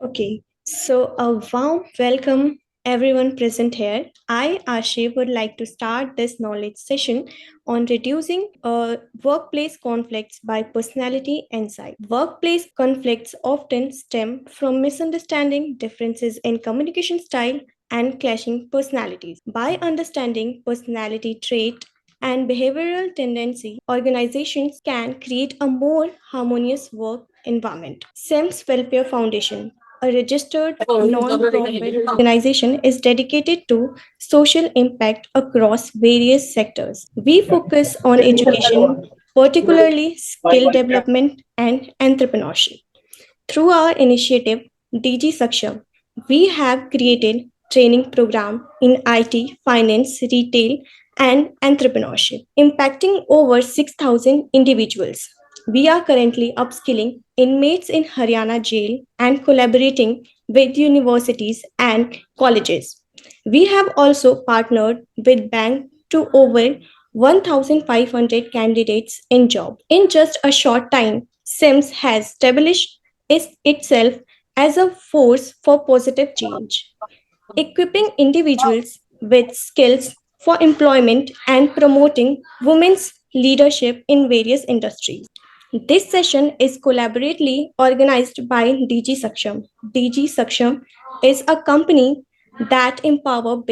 Okay, so a warm welcome everyone present here. I, Ashi, would like to start this knowledge session on reducing workplace conflicts by personality insight. Workplace conflicts often stem from misunderstanding, differences in communication style, and clashing personalities. By understanding personality trait and behavioral tendency, organizations can create a more harmonious work environment. SEMS Welfare Foundation, a registered non-profit organization, is dedicated to social impact across various sectors. We focus on education, particularly skill development and entrepreneurship. Through our initiative, DG Saksham, we have created training program in IT, finance, retail, and entrepreneurship, impacting over 6,000 individuals. We are currently upskilling inmates in Haryana jail and collaborating with universities and colleges. We have also partnered with bank to over 1,500 candidates in job. In just a short time, SIMS has established itself as a force for positive change, equipping individuals with skills for employment and promoting women's leadership in various industries. This session is collaboratively organized by DG Saksham. DG Saksham is a company that empower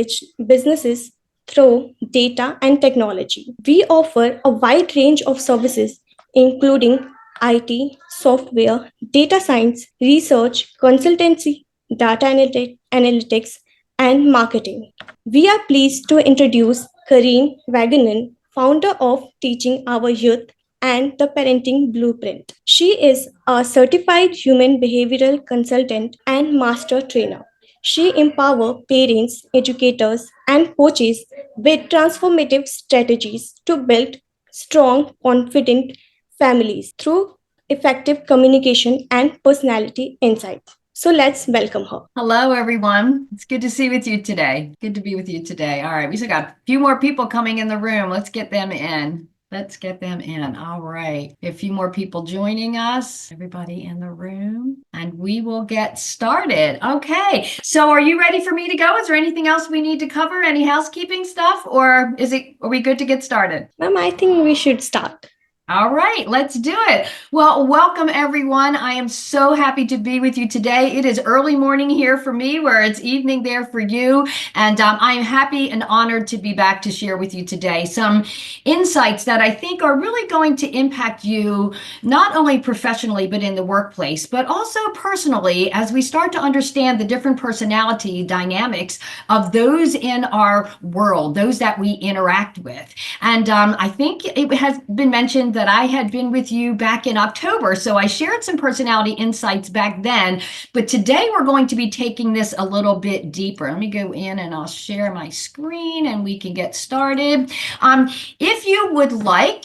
businesses through data and technology. We offer a wide range of services including IT, software, data science, research, consultancy, analytics, and marketing. We are pleased to introduce Kareen Wagnon, founder of Teaching Our Youth and the Parenting Blueprint. She is a certified human behavioral consultant and master trainer. She empowers parents, educators, and coaches with transformative strategies to build strong, confident families through effective communication and personality insights. So let's welcome her. Hello, everyone. It's good to see with you today. Good to be with you today. All right, we still got a few more people coming in the room. Let's get them in. Let's get them in. All right. A few more people joining us, everybody in the room, and we will get started. Okay. So are you ready for me to go? Is there anything else we need to cover? Any housekeeping stuff, or are we good to get started? Ma'am, I think we should start. All right, let's do it. Well, welcome everyone. I am so happy to be with you today. It is early morning here for me, where it's evening there for you. And I am happy and honored to be back to share with you today some insights that I think are really going to impact you, not only professionally, but in the workplace, but also personally, as we start to understand the different personality dynamics of those in our world, those that we interact with. And I think it has been mentioned that I had been with you back in October. So I shared some personality insights back then, but today we're going to be taking this a little bit deeper. Let me go in and I'll share my screen and we can get started. If you would like,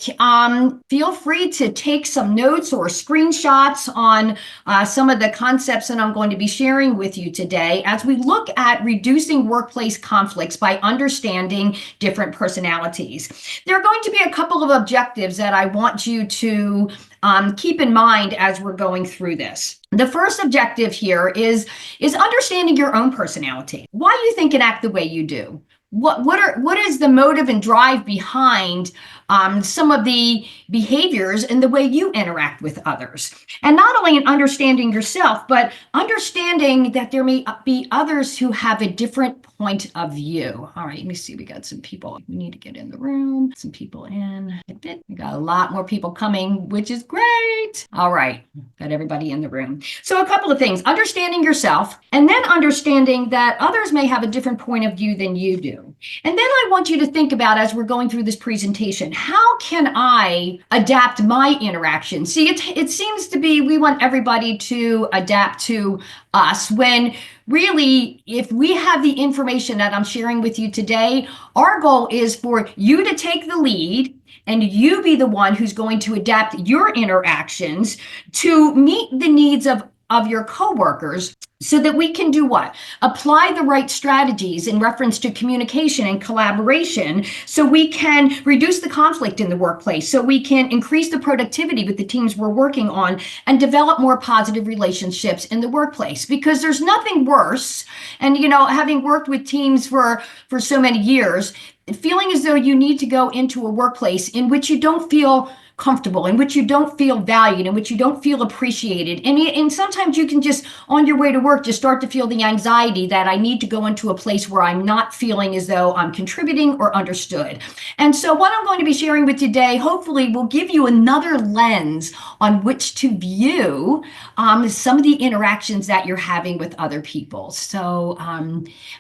feel free to take some notes or screenshots on some of the concepts that I'm going to be sharing with you today as we look at reducing workplace conflicts by understanding different personalities. There are going to be a couple of objectives that I want you to keep in mind as we're going through this. The first objective here is understanding your own personality. Why you think and act the way you do. What is the motive and drive behind some of the behaviors and the way you interact with others? And not only in understanding yourself, but understanding that there may be others who have a different point of view. All right, let me see. We got some people. We need to get in the room. Some people in. We got a lot more people coming, which is great. All right, got everybody in the room. So a couple of things. Understanding yourself, and then understanding that others may have a different point of view than you do. And then I want you to think about, as we're going through this presentation, how can I adapt my interaction? See, it seems to be we want everybody to adapt to us, when really, if we have the information that I'm sharing with you today, our goal is for you to take the lead and you be the one who's going to adapt your interactions to meet the needs of your coworkers so that we can do what? Apply the right strategies in reference to communication and collaboration so we can reduce the conflict in the workplace, so we can increase the productivity with the teams we're working on and develop more positive relationships in the workplace. Because there's nothing worse, and having worked with teams for so many years, feeling as though you need to go into a workplace in which you don't feel comfortable, in which you don't feel valued, in which you don't feel appreciated. And sometimes you can just, on your way to work, just start to feel the anxiety that I need to go into a place where I'm not feeling as though I'm contributing or understood. And so what I'm going to be sharing with you today, hopefully will give you another lens on which to view some of the interactions that you're having with other people. So,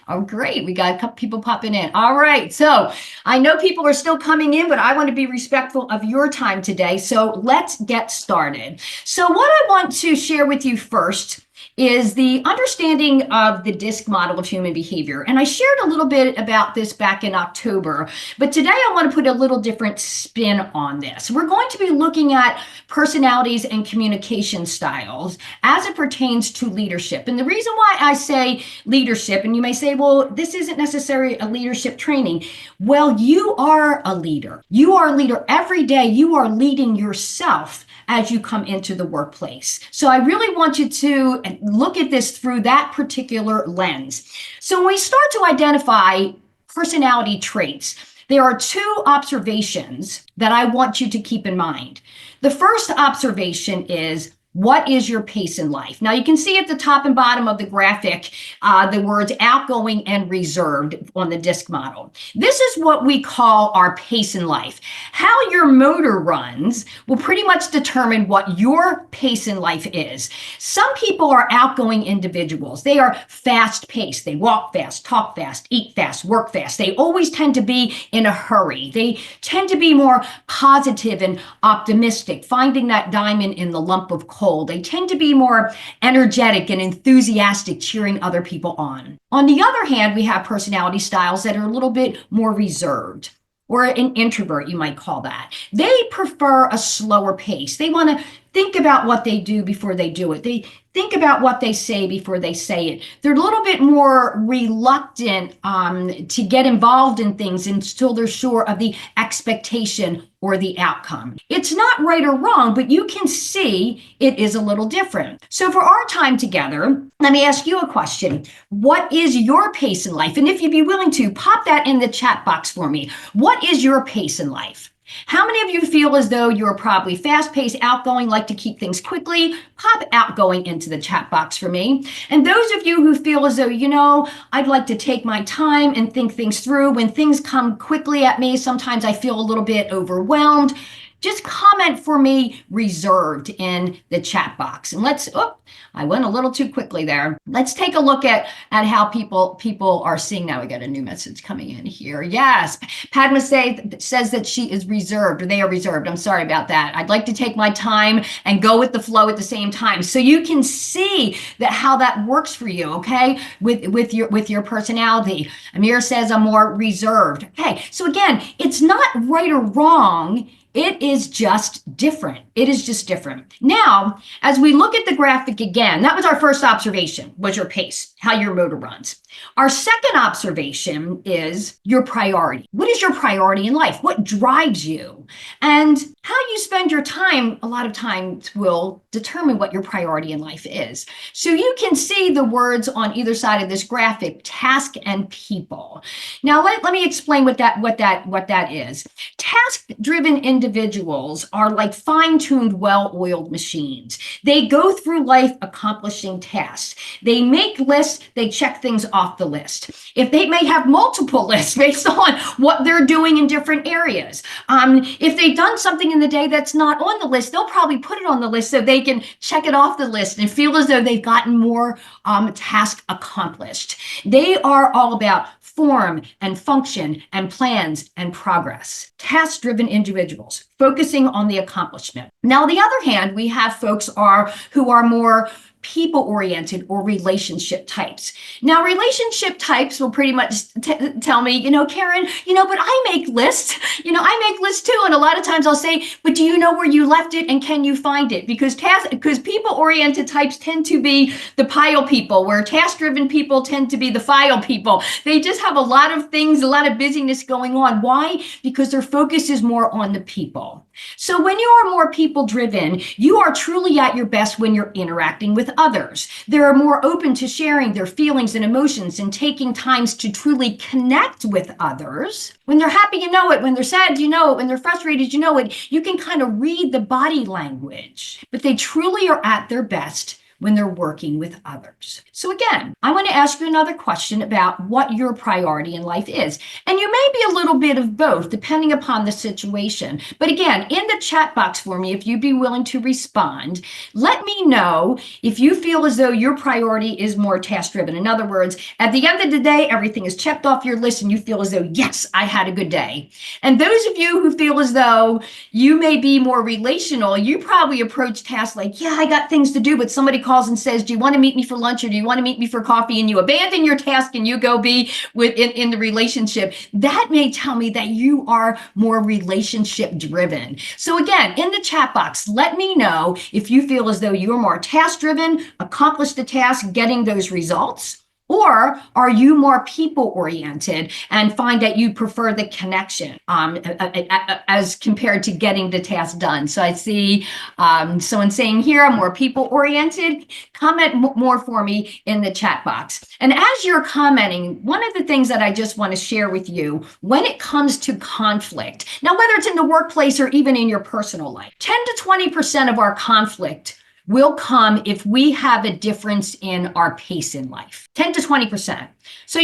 oh, great. We got a couple people popping in. All right. So I know people are still coming in, but I want to be respectful of your time today. So let's get started. So what I want to share with you first is the understanding of the DISC model of human behavior. And I shared a little bit about this back in October, but today I want to put a little different spin on this. We're going to be looking at personalities and communication styles as it pertains to leadership. And the reason why I say leadership, and you may say, well, this isn't necessarily a leadership training. Well, you are a leader. You are a leader every day. You are leading yourself as you come into the workplace. So I really want you to look at this through that particular lens. So when we start to identify personality traits, there are two observations that I want you to keep in mind. The first observation is, what is your pace in life? Now you can see at the top and bottom of the graphic the words outgoing and reserved on the DISC model. This is what we call our pace in life. How your motor runs will pretty much determine what your pace in life is. Some people are outgoing individuals. They are fast paced. They walk fast, talk fast, eat fast, work fast. They always tend to be in a hurry. They tend to be more positive and optimistic, finding that diamond in the lump of coal. They tend to be more energetic and enthusiastic, cheering other people on. On the other hand, we have personality styles that are a little bit more reserved, or an introvert, you might call that. They prefer a slower pace. They want to think about what they do before they do it. They think about what they say before they say it. They're a little bit more reluctant to get involved in things until they're sure of the expectation or the outcome. It's not right or wrong, but you can see it is a little different. So for our time together, let me ask you a question. What is your pace in life? And if you'd be willing to, pop that in the chat box for me. What is your pace in life? How many of you feel as though you're probably fast-paced, outgoing, like to keep things quickly? Pop outgoing into the chat box for me. And those of you who feel as though, I'd like to take my time and think things through. When things come quickly at me, sometimes I feel a little bit overwhelmed. Just comment for me reserved in the chat box. And I went a little too quickly there. Let's take a look at how people are seeing. Now we got a new message coming in here. Yes, Padma says that she is reserved, or they are reserved. I'm sorry about that. I'd like to take my time and go with the flow at the same time. So you can see how that works for you, okay? With your personality. Amir says I'm more reserved. Okay, so again, it's not right or wrong. It is just different. It is just different. Now, as we look at the graphic again, that was our first observation, was your pace, how your motor runs. Our second observation is your priority. What is your priority in life? What drives you? And how you spend your time, a lot of times, will determine what your priority in life is. So you can see the words on either side of this graphic, task and people. Now, let me explain what that is. Task-driven individuals are like fine-tuned, well-oiled machines. They go through life accomplishing tasks. They make lists, they check things off the list. If they may have multiple lists based on what they're doing in different areas. If they've done something in the day that's not on the list, they'll probably put it on the list so they can check it off the list and feel as though they've gotten more tasks accomplished. They are all about form and function and plans and progress. Task-driven individuals focusing on the accomplishment. Now, on the other hand, we have folks who are more people-oriented or relationship types. Now, relationship types will pretty much tell me, Karen, but I make lists. I make lists too. And a lot of times I'll say, but do you know where you left it and can you find it? Because people-oriented types tend to be the pile people, where task-driven people tend to be the file people. They just have a lot of things, a lot of busyness going on. Why? Because their focus is more on the people. So when you are more people-driven, you are truly at your best when you're interacting with others. They're more open to sharing their feelings and emotions and taking times to truly connect with others. When they're happy, you know it. When they're sad, you know it. When they're frustrated, you know it. You can kind of read the body language, but they truly are at their best when they're working with others. So again, I want to ask you another question about what your priority in life is. And you may be a little bit of both, depending upon the situation. But again, in the chat box for me, if you'd be willing to respond, let me know if you feel as though your priority is more task-driven. In other words, at the end of the day, everything is checked off your list and you feel as though, yes, I had a good day. And those of you who feel as though you may be more relational, you probably approach tasks like, yeah, I got things to do, but somebody calls and says, do you want to meet me for lunch or do you want to meet me for coffee? And you abandon your task and you go be in the relationship. That may tell me that you are more relationship driven. So again, in the chat box, let me know if you feel as though you're more task driven, accomplish the task, getting those results. Or are you more people-oriented and find that you prefer the connection as compared to getting the task done? So I see someone saying here, I'm more people-oriented. Comment more for me in the chat box. And as you're commenting, one of the things that I just want to share with you when it comes to conflict, now whether it's in the workplace or even in your personal life, 10 to 20% of our conflict will come if we have a difference in our pace in life, 10 to 20%. So,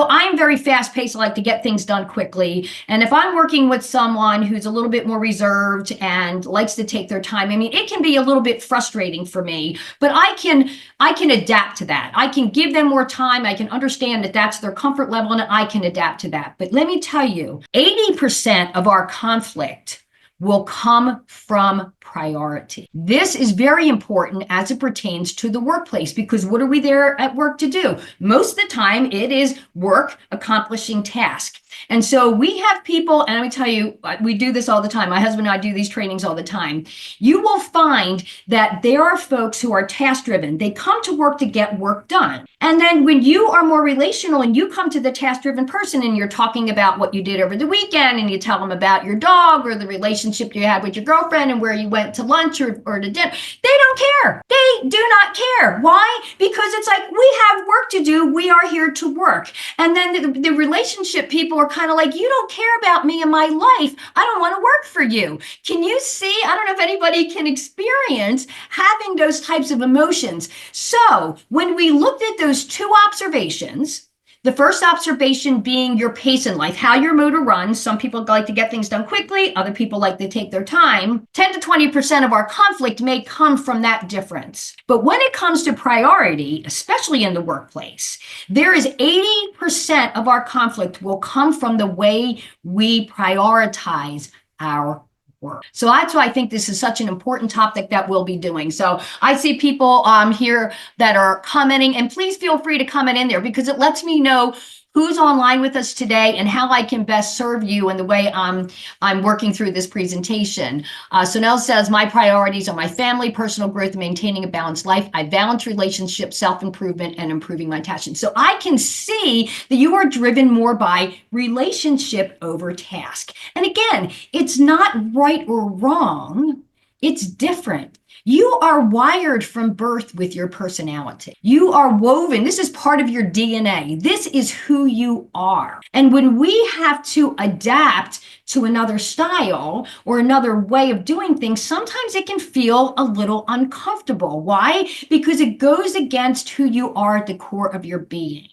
I'm very fast paced. I like to get things done quickly. And if I'm working with someone who's a little bit more reserved and likes to take their time, it can be a little bit frustrating for me, but I can adapt to that. I can give them more time. I can understand that that's their comfort level and I can adapt to that. But let me tell you, 80% of our conflict will come from priority. This is very important as it pertains to the workplace, because what are we there at work to do? Most of the time it is work, accomplishing task. And so we have people, and let me tell you, we do this all the time. My husband and I do these trainings all the time. You will find that there are folks who are task driven. They come to work to get work done. And then when you are more relational and you come to the task driven person and you're talking about what you did over the weekend and you tell them about your dog or the relationship you had with your girlfriend and where you went to lunch or to dinner, they don't care. They do not care. Why? Because it's like, we have work to do. We are here to work. And then the relationship people are kind of like, you don't care about me and my life. I don't want to work for you. Can you see? I don't know if anybody can experience having those types of emotions. So when we looked at those two observations, the first observation being your pace in life, how your motor runs. Some people like to get things done quickly. Other people like to take their time. 10 to 20% of our conflict may come from that difference. But when it comes to priority, especially in the workplace, there is 80% of our conflict will come from the way we prioritize our work. So that's why I think this is such an important topic that we'll be doing. So I see people here that are commenting, and please feel free to comment in there because it lets me know who's online with us today and how I can best serve you in the way I'm working through this presentation. Sonel says, my priorities are my family, personal growth, and maintaining a balanced life. I balance relationships, self-improvement, and improving my passion. So I can see that you are driven more by relationship over task. And again, it's not right or wrong. It's different. You are wired from birth with your personality. You are woven. This is part of your DNA. This is who you are. And when we have to adapt to another style or another way of doing things, sometimes it can feel a little uncomfortable. Why? Because it goes against who you are at the core of your being.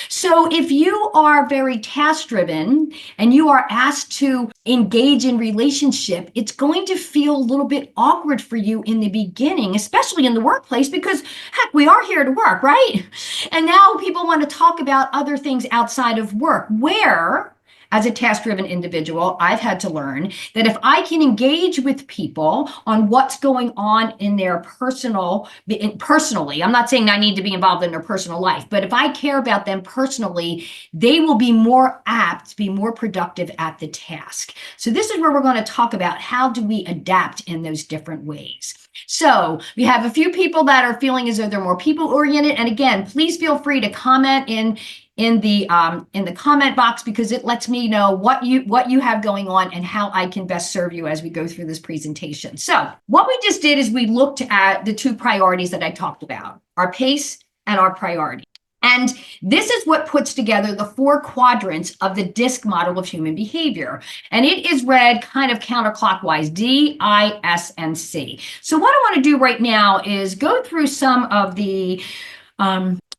So if you are very task-driven and you are asked to engage in relationship, it's going to feel a little bit awkward for you in the beginning, especially in the workplace, because heck, we are here to work, right? And now people want to talk about other things outside of work, where as a task-driven individual, I've had to learn that if I can engage with people on what's going on in their personally, I'm not saying I need to be involved in their personal life, but if I care about them personally, they will be more apt to be more productive at the task. So this is where we're going to talk about how do we adapt in those different ways. So we have a few people that are feeling as though they're more people-oriented. And again, please feel free to comment in the comment box, because it lets me know what you have going on and how I can best serve you as we go through this presentation. So what we just did is we looked at the two priorities that I talked about, our pace and our priority. And this is what puts together the 4 quadrants of the DISC model of human behavior. And it is read kind of counterclockwise, D, I, S, and C. So what I want to do right now is go through some of the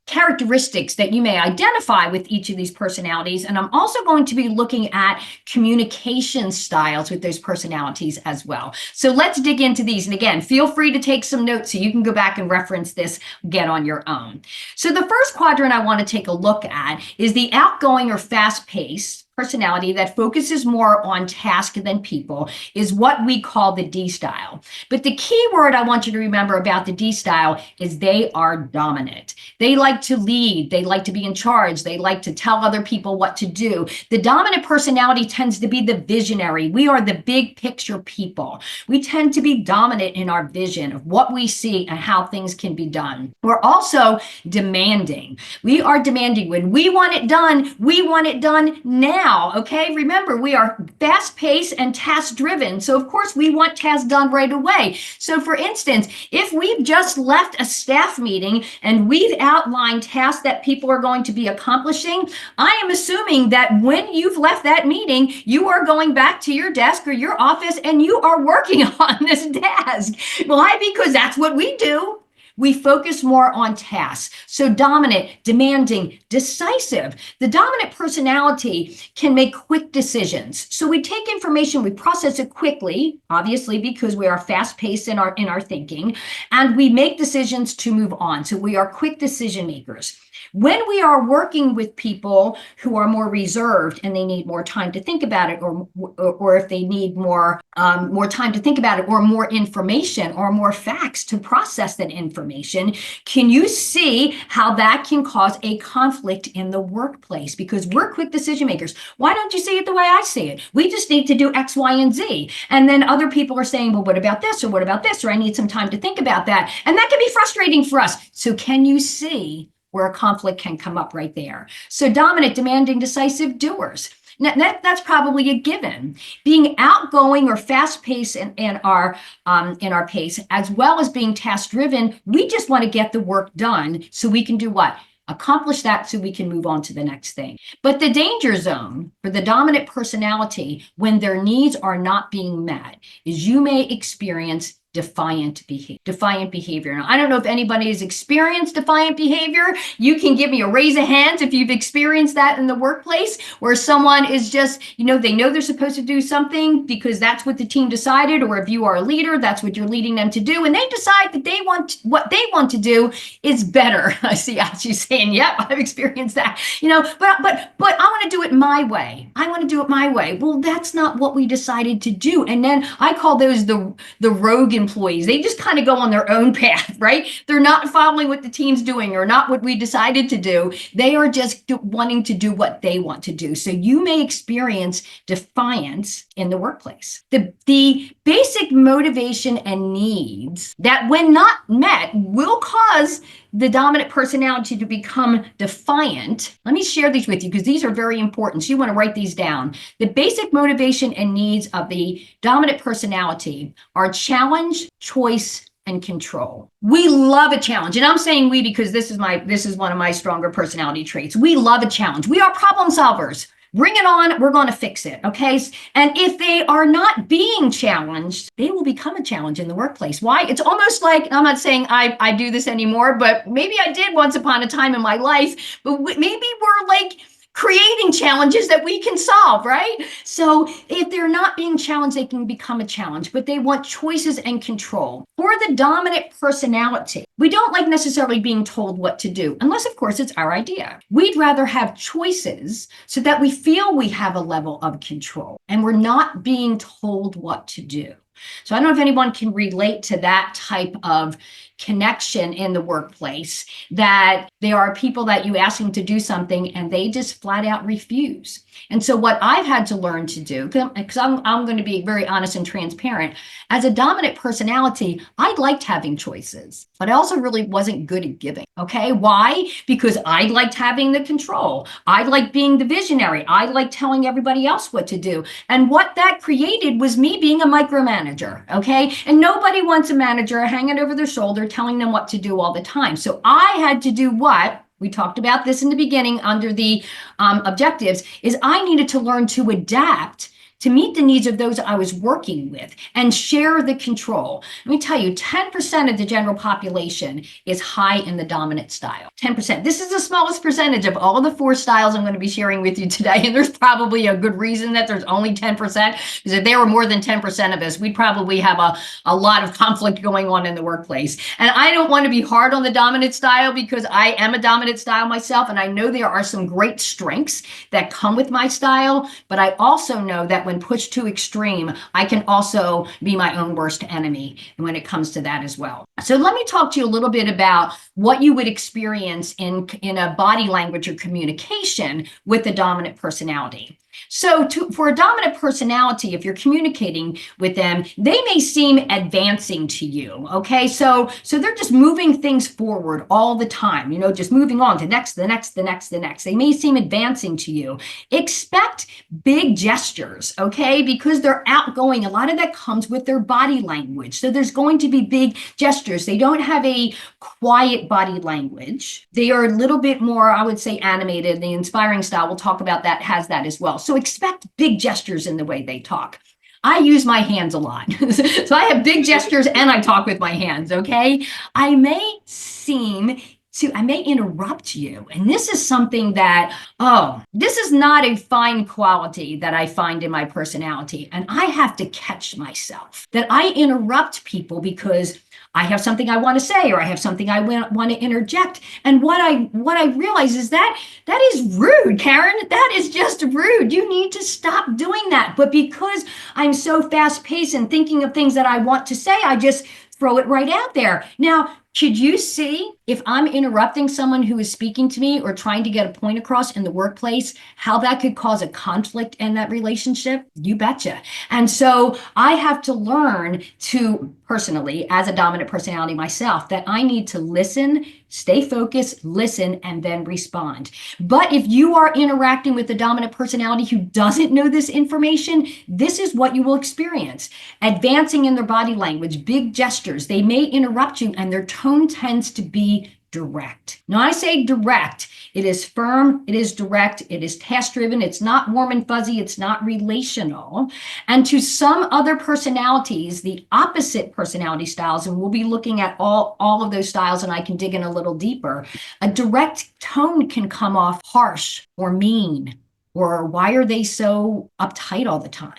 characteristics that you may identify with each of these personalities. And I'm also going to be looking at communication styles with those personalities as well. So let's dig into these. And again, feel free to take some notes so you can go back and reference this again on your own. So the first quadrant I want to take a look at is the outgoing or fast-paced personality that focuses more on task than people, is what we call the D style. But the key word I want you to remember about the D style is they are dominant. They like to lead. They like to be in charge. They like to tell other people what to do. The dominant personality tends to be the visionary. We are the big picture people. We tend to be dominant in our vision of what we see and how things can be done. We're also demanding. We are demanding. When we want it done, we want it done now. Okay, remember, we are fast-paced and task-driven. So, of course, we want tasks done right away. So, for instance, if we've just left a staff meeting and we've outlined tasks that people are going to be accomplishing, I am assuming that when you've left that meeting, you are going back to your desk or your office and you are working on this task. Why? Because that's what we do. We focus more on tasks. So dominant, demanding, decisive. The dominant personality can make quick decisions. So we take information, we process it quickly, obviously, because we are fast-paced in our thinking, and we make decisions to move on. So we are quick decision makers. When we are working with people who are more reserved and they need more time to think about it, or if they need more time to think about it, or more information or more facts to process that information, can you see how that can cause a conflict in the workplace? Because we're quick decision makers. Why don't you see it the way I see it? We just need to do X, Y, and Z. And then other people are saying, well, what about this? Or what about this? Or I need some time to think about that. And that can be frustrating for us. So can you see where a conflict can come up right there? So dominant, demanding, decisive, doers. Now, that's probably a given. Being outgoing or fast-paced in our pace, as well as being task-driven, we just want to get the work done so we can do what? Accomplish that so we can move on to the next thing. But the danger zone for the dominant personality, when their needs are not being met, is you may experience defiant behavior. Now, I don't know if anybody has experienced defiant behavior. You can give me a raise of hands if you've experienced that in the workplace, where someone is just, they know they're supposed to do something because that's what the team decided, or if you are a leader, that's what you're leading them to do, and they decide that what they want to do is better. I see Ashley saying, yep, I've experienced that. But I want to do it my way. I want to do it my way. Well, that's not what we decided to do. And then I call those the rogue employees. They just kind of go on their own path, right? They're not following what the team's doing or not what we decided to do. They are just wanting to do what they want to do. So you may experience defiance in the workplace. The basic motivation and needs that, when not met, will cause the dominant personality to become defiant. Let me share these with you because these are very important. So you want to write these down. The basic motivation and needs of the dominant personality are challenge, choice, and control. We love a challenge. And I'm saying we because this is one of my stronger personality traits. We love a challenge. We are problem solvers. Bring it on, we're going to fix it, okay? And if they are not being challenged, they will become a challenge in the workplace. Why? It's almost like, I'm not saying I do this anymore, but maybe I did once upon a time in my life, but maybe we're like creating challenges that we can solve, right? So if they're not being challenged, they can become a challenge, but they want choices and control. For the dominant personality, we don't like necessarily being told what to do, unless, of course, it's our idea. We'd rather have choices so that we feel we have a level of control and we're not being told what to do. So I don't know if anyone can relate to that type of connection in the workplace, that there are people that you ask them to do something and they just flat out refuse. And so what I've had to learn to do, because I'm going to be very honest and transparent, as a dominant personality, I liked having choices, but I also really wasn't good at giving. Okay, why? Because I liked having the control. I liked being the visionary. I liked telling everybody else what to do. And what that created was me being a micromanager. Okay, and nobody wants a manager hanging over their shoulder telling them what to do all the time. So I had to do what? We talked about this in the beginning under the objectives, is I needed to learn to adapt to meet the needs of those I was working with and share the control. Let me tell you, 10% of the general population is high in the dominant style. 10%. This is the smallest percentage of all of the 4 styles I'm going to be sharing with you today. And there's probably a good reason that there's only 10%, because if there were more than 10% of us, we'd probably have a lot of conflict going on in the workplace. And I don't want to be hard on the dominant style, because I am a dominant style myself. And I know there are some great strengths that come with my style, but I also know that when pushed to extreme, I can also be my own worst enemy when it comes to that as well. So let me talk to you a little bit about what you would experience in a body language or communication with a dominant personality. So for a dominant personality, if you're communicating with them, they may seem advancing to you, okay? So they're just moving things forward all the time, just moving on to the next. They may seem advancing to you. Expect big gestures, okay? Because they're outgoing. A lot of that comes with their body language. So there's going to be big gestures. They don't have a quiet body language. They are a little bit more, I would say, animated. The inspiring style, we'll talk about that, has that as well. So expect big gestures in the way they talk. I use my hands a lot. So I have big gestures and I talk with my hands, okay? I may interrupt you. And this is something that, this is not a fine quality that I find in my personality. And I have to catch myself that I interrupt people because I have something I want to say, or I have something I want to interject. And what I realize is that is rude, Karen. That is just rude. You need to stop doing that. But because I'm so fast paced and thinking of things that I want to say, I just throw it right out there. Now, could you see if I'm interrupting someone who is speaking to me or trying to get a point across in the workplace, how that could cause a conflict in that relationship? You betcha. And so I have to learn to, personally, as a dominant personality myself, that I need to listen, stay focused, listen, and then respond. But if you are interacting with a dominant personality who doesn't know this information, this is what you will experience. Advancing in their body language, big gestures. They may interrupt you, and their tone tends to be direct. Now, I say direct. It is firm. It is direct. It is task-driven. It's not warm and fuzzy. It's not relational. And to some other personalities, the opposite personality styles, and we'll be looking at all of those styles, and I can dig in a little deeper, a direct tone can come off harsh or mean, or why are they so uptight all the time?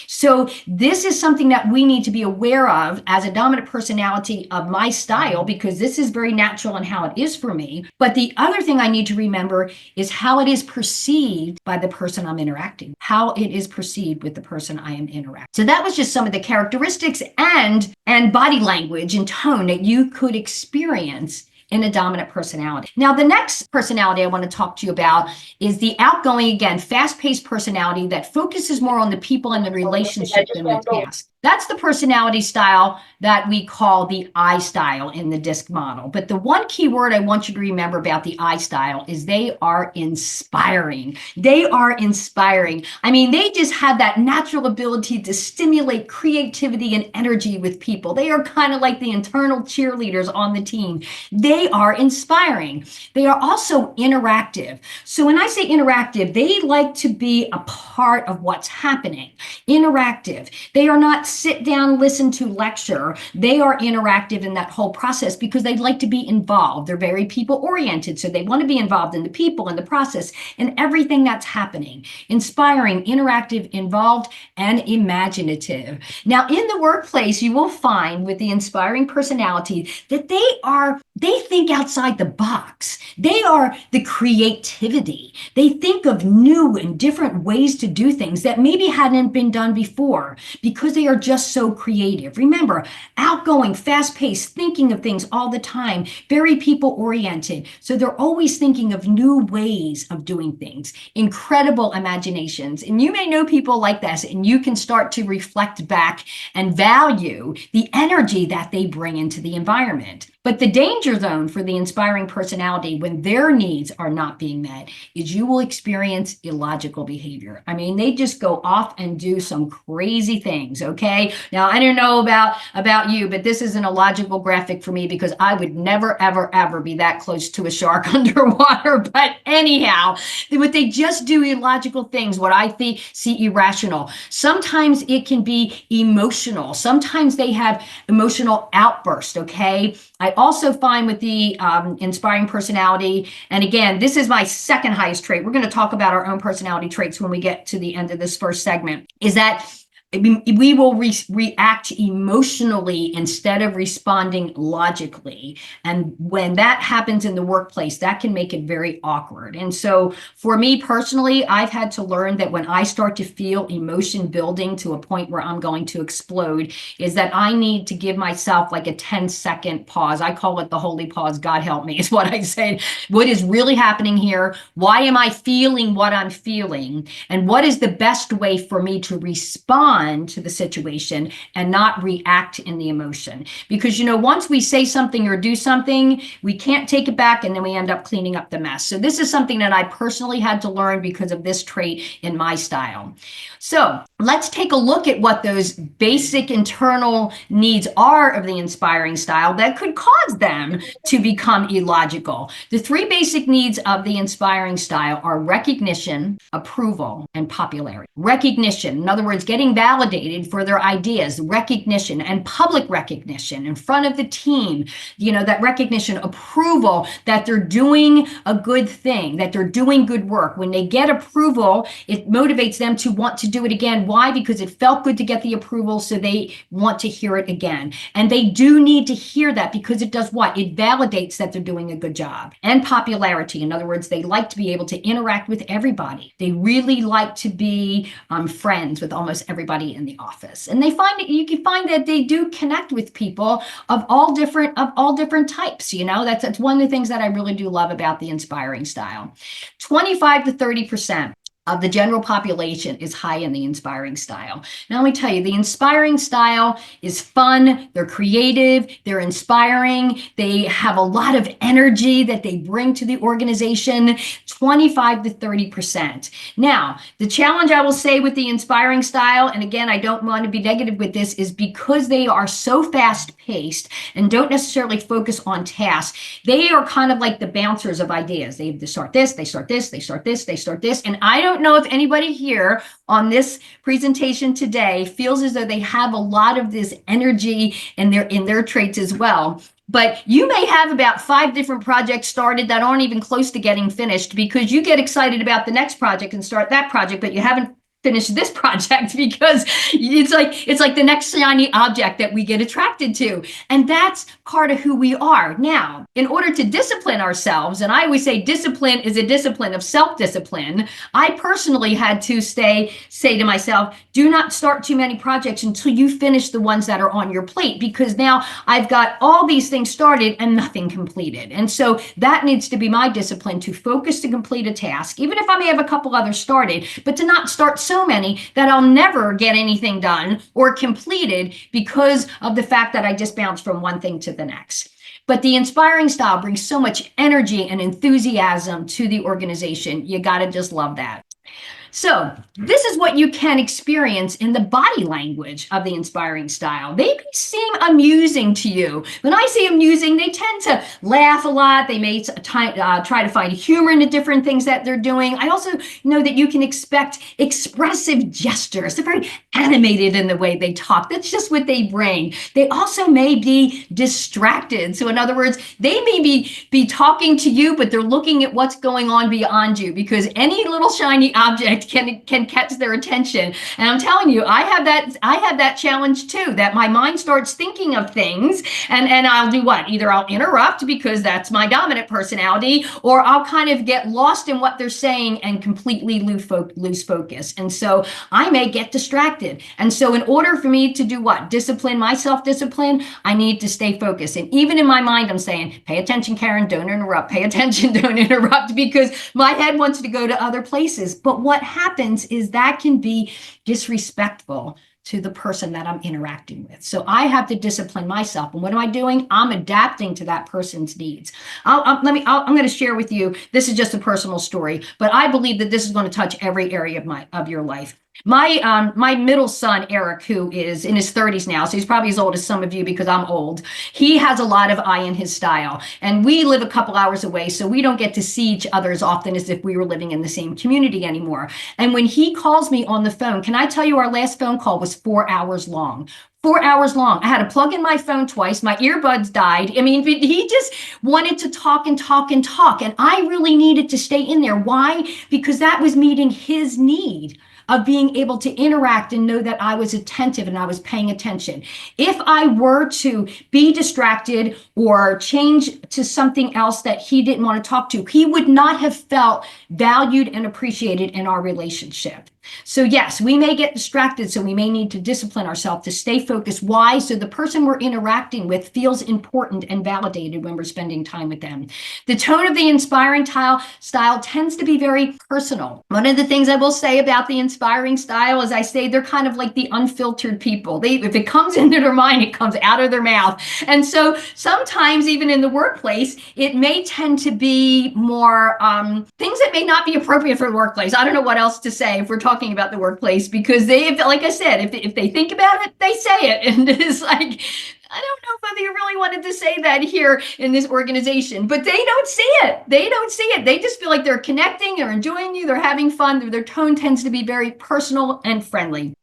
So this is something that we need to be aware of as a dominant personality of my style, because this is very natural in how it is for me. But the other thing I need to remember is how it is perceived by the person I'm interacting, how it is perceived with the person I am interacting. So that was just some of the characteristics and body language and tone that you could experience in a dominant personality. Now, the next personality I want to talk to you about is the outgoing, again, fast-paced personality that focuses more on the people and the relationship than the task. That's the personality style that we call the I style in the DISC model. But the one key word I want you to remember about the I style is they are inspiring. They are inspiring. I mean, they just have that natural ability to stimulate creativity and energy with people. They are kind of like the internal cheerleaders on the team. They are inspiring. They are also interactive. So when I say interactive, they like to be a part of what's happening. Interactive. They are not not sit down, listen to lecture. They are interactive in that whole process because they like to be involved. They're very people oriented, so they want to be involved in the people and the process and everything that's happening. Inspiring, interactive, involved, and imaginative. Now, in the workplace, you will find with the inspiring personality that they think outside the box. They are the creativity. They think of new and different ways to do things that maybe hadn't been done before because they are just so creative. Remember, outgoing, fast-paced, thinking of things all the time, very people-oriented. So they're always thinking of new ways of doing things, incredible imaginations. And you may know people like this, and you can start to reflect back and value the energy that they bring into the environment. But the danger zone for the inspiring personality when their needs are not being met is you will experience illogical behavior. I mean, they just go off and do some crazy things, okay? Now, I don't know about you, but this is an illogical graphic for me because I would never, ever, ever be that close to a shark underwater. But anyhow, what they just do illogical things, what I see irrational. Sometimes it can be emotional. Sometimes they have emotional outbursts, okay? I also find with the inspiring personality, and again, this is my second highest trait. We're going to talk about our own personality traits when we get to the end of this first segment, is that we will react emotionally instead of responding logically. And when that happens in the workplace, that can make it very awkward. And so for me personally, I've had to learn that when I start to feel emotion building to a point where I'm going to explode, is that I need to give myself like a 10-second pause. I call it the holy pause. God help me is what I say. What is really happening here? Why am I feeling what I'm feeling? And what is the best way for me to respond to the situation and not react in the emotion? Because, once we say something or do something, we can't take it back, and then we end up cleaning up the mess. So this is something that I personally had to learn because of this trait in my style. So let's take a look at what those basic internal needs are of the inspiring style that could cause them to become illogical. The three basic needs of the inspiring style are recognition, approval, and popularity. Recognition, in other words, getting validated for their ideas, recognition and public recognition in front of the team, that recognition, approval, that they're doing a good thing, that they're doing good work. When they get approval, it motivates them to want to do it again. Why? Because it felt good to get the approval, so they want to hear it again. And they do need to hear that because it does what? It validates that they're doing a good job. And popularity, in other words, they like to be able to interact with everybody. They really like to be friends with almost everybody in the office. And you can find that they do connect with people of all different types. That's one of the things that I really do love about the inspiring style. 25 to 30% of the general population is high in the inspiring style. Now, let me tell you, the inspiring style is fun. They're creative. They're inspiring. They have a lot of energy that they bring to the organization, 25 to 30%. Now, the challenge I will say with the inspiring style, and again, I don't want to be negative with this, is because they are so fast-paced and don't necessarily focus on tasks, they are kind of like the bouncers of ideas. They start this, they start this, they start this, they start this, and I don't know if anybody here on this presentation today feels as though they have a lot of this energy in their traits as well. But you may have about 5 different projects started that aren't even close to getting finished because you get excited about the next project and start that project, but you haven't finish this project because it's like the next shiny object that we get attracted to. And that's part of who we are. Now, in order to discipline ourselves, and I always say discipline is a discipline of self-discipline, I personally had to say to myself, do not start too many projects until you finish the ones that are on your plate, because now I've got all these things started and nothing completed. And so that needs to be my discipline, to focus to complete a task, even if I may have a couple others started, but to not start so many that I'll never get anything done or completed because of the fact that I just bounced from one thing to the next. But the inspiring style brings so much energy and enthusiasm to the organization. You got to just love that. So this is what you can experience in the body language of the inspiring style. They may seem amusing to you. When I say amusing, they tend to laugh a lot. They may try to find humor in the different things that they're doing. I also know that you can expect expressive gestures. They're very animated in the way they talk. That's just what they bring. They also may be distracted. So in other words, they may be talking to you, but they're looking at what's going on beyond you, because any little shiny object can catch their attention. And I'm telling you, I have that challenge too, that my mind starts thinking of things, and I'll do what? Either I'll interrupt because that's my dominant personality, or I'll kind of get lost in what they're saying and completely lose focus. And so I may get distracted. And so in order for me to do what? Discipline my self-discipline, I need to stay focused. And even in my mind, I'm saying, pay attention, Karen, don't interrupt. Pay attention, don't interrupt, because my head wants to go to other places. But what happens is that can be disrespectful to the person that I'm interacting with. So I have to discipline myself. And what am I doing? I'm adapting to that person's needs. I'm going to share with you, this is just a personal story, but I believe that this is going to touch every area of your life. My middle son, Eric, who is in his 30s now, so he's probably as old as some of you because I'm old. He has a lot of I in his style. And we live a couple hours away, so we don't get to see each other as often as if we were living in the same community anymore. And when he calls me on the phone, can I tell you our last phone call was 4 hours long? 4 hours long. I had to plug in my phone twice. My earbuds died. I mean, he just wanted to talk and talk and talk. And I really needed to stay in there. Why? Because that was meeting his need of being able to interact and know that I was attentive and I was paying attention. If I were to be distracted or change to something else that he didn't want to talk to, he would not have felt valued and appreciated in our relationship. So yes, we may get distracted, so we may need to discipline ourselves to stay focused. Why? So the person we're interacting with feels important and validated when we're spending time with them. The tone of the inspiring style tends to be very personal. One of the things I will say about the inspiring style is I say they're kind of like the unfiltered people. If it comes into their mind, it comes out of their mouth. And so sometimes even in the workplace, it may tend to be more things that may not be appropriate for the workplace. I don't know what else to say if we're talking about the workplace, because they, like I said, if they think about it, they say it. And it's like, I don't know whether you really wanted to say that here in this organization, but they don't see it. They don't see it. They just feel like they're connecting, they're enjoying you, they're having fun. Their tone tends to be very personal and friendly.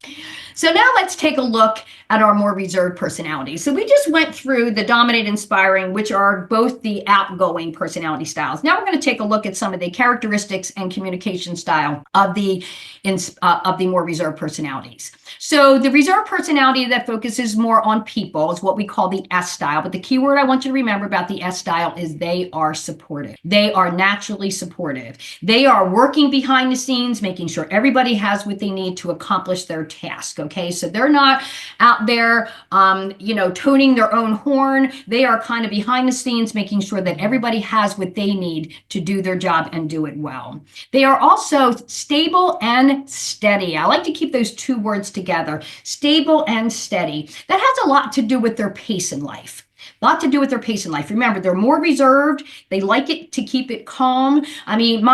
So now let's take a look at our more reserved personalities. So we just went through the dominant, inspiring, which are both the outgoing personality styles. Now we're going to take a look at some of the characteristics and communication style of the more reserved personalities. So the reserved personality that focuses more on people is what we call the S style. But the key word I want you to remember about the S style is they are supportive. They are naturally supportive. They are working behind the scenes, making sure everybody has what they need to accomplish their task. Okay, so they're not out there, toning their own horn. They are kind of behind the scenes, making sure that everybody has what they need to do their job and do it well. They are also stable and steady. I like to keep those two words together, stable and steady. That has a lot to do with their pace in life. A lot to do with their pace in life. Remember, they're more reserved. They like it to keep it calm. I mean,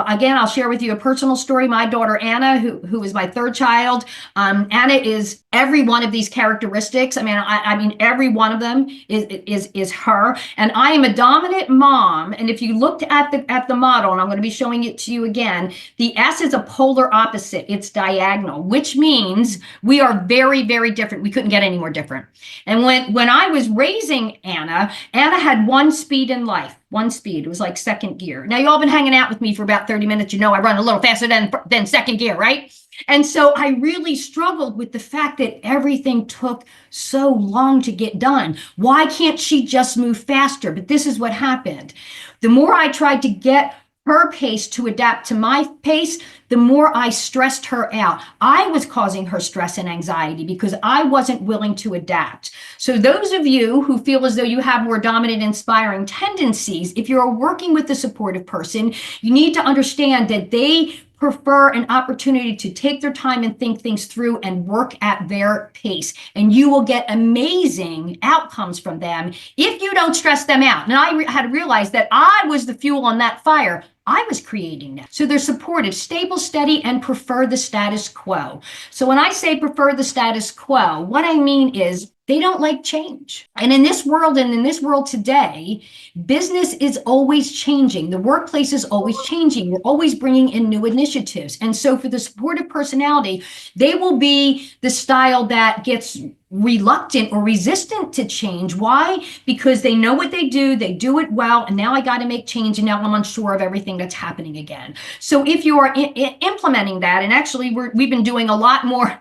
again, I'll share with you a personal story. My daughter, Anna, who is my third child, Anna is every one of these characteristics. I mean, every one of them is her. And I am a dominant mom. And if you looked at the model, and I'm going to be showing it to you again, the S is a polar opposite. It's diagonal, which means we are very, very different. We couldn't get any more different. And when I was raising Anna had one speed in life. One speed. It was like second gear. Now, you all been hanging out with me for about 30 minutes. You know I run a little faster than second gear, right? And so I really struggled with the fact that everything took so long to get done. Why can't she just move faster? But this is what happened. The more I tried to get her pace to adapt to my pace, the more I stressed her out. I was causing her stress and anxiety because I wasn't willing to adapt. So those of you who feel as though you have more dominant, inspiring tendencies, if you're working with a supportive person, you need to understand that they prefer an opportunity to take their time and think things through and work at their pace. And you will get amazing outcomes from them if you don't stress them out. And I had to realize that I was the fuel on that fire. I was creating that. So they're supportive, stable, steady, and prefer the status quo. So when I say prefer the status quo, what I mean is they don't like change. And in this world today, business is always changing. The workplace is always changing. We're always bringing in new initiatives. And so for the supportive personality, they will be the style that gets reluctant or resistant to change. Why? Because they know what they do it well, and now I got to make change, and now I'm unsure of everything that's happening again. So if you are implementing that, and actually we've been doing a lot more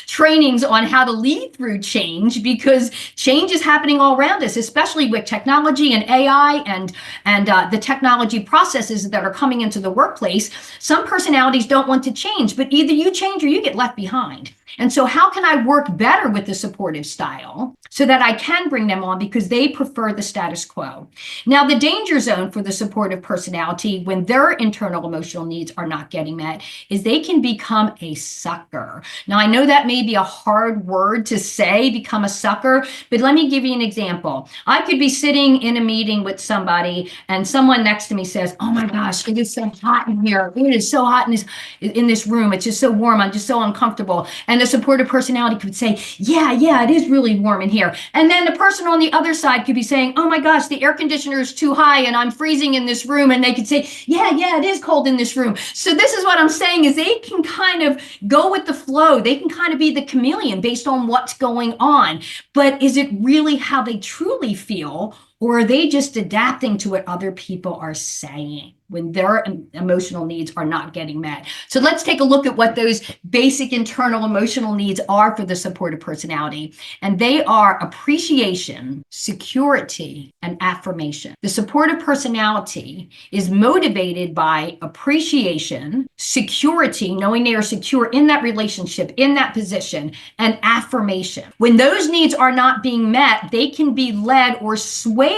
trainings on how to lead through change, because change is happening all around us, especially with technology and AI and the technology processes that are coming into the workplace. Some personalities don't want to change, but either you change or you get left behind. And so how can I work better with the supportive style so that I can bring them on because they prefer the status quo? Now, the danger zone for the supportive personality when their internal emotional needs are not getting met is they can become a sucker. Now, I know that may be a hard word to say, become a sucker, but let me give you an example. I could be sitting in a meeting with somebody and someone next to me says, "Oh my gosh, it is so hot in here. It is so hot in this room. It's just so warm. I'm just so uncomfortable." And the supportive personality could say, yeah, it is really warm in here. And then the person on the other side could be saying, "Oh my gosh, the air conditioner is too high and I'm freezing in this room." And they could say, yeah, it is cold in this room. So this is what I'm saying is they can kind of go with the flow. They can kind of be the chameleon based on what's going on. But is it really how they truly feel? Or are they just adapting to what other people are saying when their emotional needs are not getting met? So let's take a look at what those basic internal emotional needs are for the supportive personality. And they are appreciation, security, and affirmation. The supportive personality is motivated by appreciation, security, knowing they are secure in that relationship, in that position, and affirmation. When those needs are not being met, they can be led or swayed,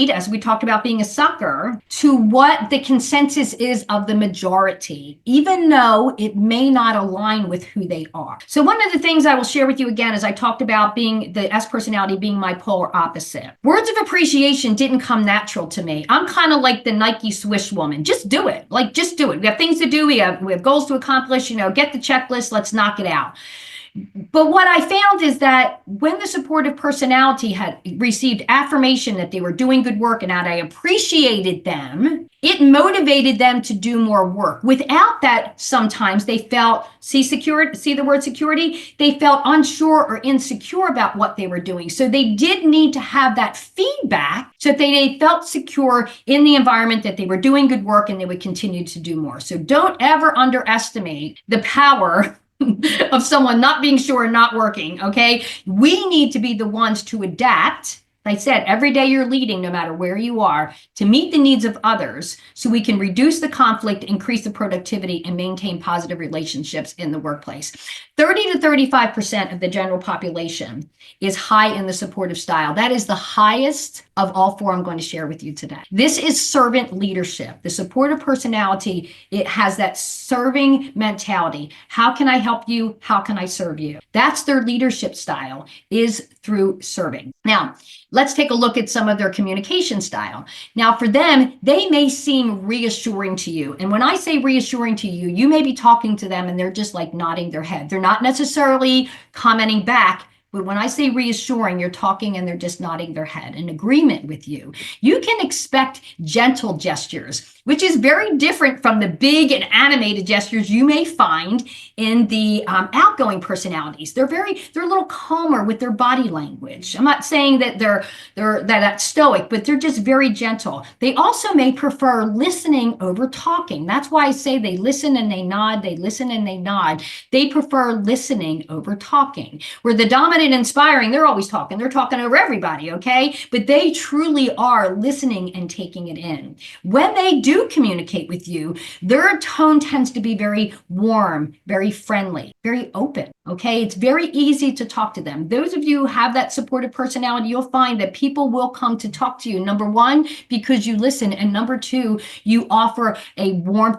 as we talked about being a sucker, to what the consensus is of the majority, even though it may not align with who they are. So one of the things I will share with you again is I talked about being the S personality being my polar opposite. Words of appreciation didn't come natural to me. I'm kind of like the Nike swish woman. Just do it. Like, just do it. We have things to do. We have goals to accomplish. Get the checklist. Let's knock it out. But what I found is that when the supportive personality had received affirmation that they were doing good work and that I appreciated them, it motivated them to do more work. Without that, sometimes they felt, see the word security? They felt unsure or insecure about what they were doing. So they did need to have that feedback so that they felt secure in the environment that they were doing good work and they would continue to do more. So don't ever underestimate the power of someone not being sure and not working, okay? We need to be the ones to adapt. Like I said, every day you're leading, no matter where you are, to meet the needs of others so we can reduce the conflict, increase the productivity, and maintain positive relationships in the workplace. 30 to 35% of the general population is high in the supportive style. That is the highest of all four I'm going to share with you today. This is servant leadership. The supportive personality, it has that serving mentality. How can I help you? How can I serve you? That's their leadership style, is through serving. Now, let's take a look at some of their communication style. Now, for them, they may seem reassuring to you. And when I say reassuring to you, you may be talking to them and they're just like nodding their head. They're not necessarily commenting back. But when I say reassuring, you're talking and they're just nodding their head in agreement with you. You can expect gentle gestures, which is very different from the big and animated gestures you may find in the outgoing personalities. They're a little calmer with their body language. I'm not saying that that's stoic, but they're just very gentle. They also may prefer listening over talking. That's why I say they listen and they nod. They listen and they nod. They prefer listening over talking. Where the dominant inspiring, they're always talking. They're talking over everybody, okay? But they truly are listening and taking it in. When they do communicate with you, their tone tends to be very warm, very friendly, very open. Okay, it's very easy to talk to them. Those of you who have that supportive personality, you'll find that people will come to talk to you. Number one, because you listen, and number two, you offer a warm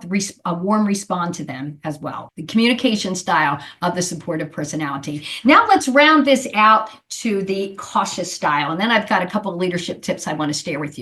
response to them as well. The communication style of the supportive personality. Now let's round this out to the cautious style, and then I've got a couple of leadership tips I want to share with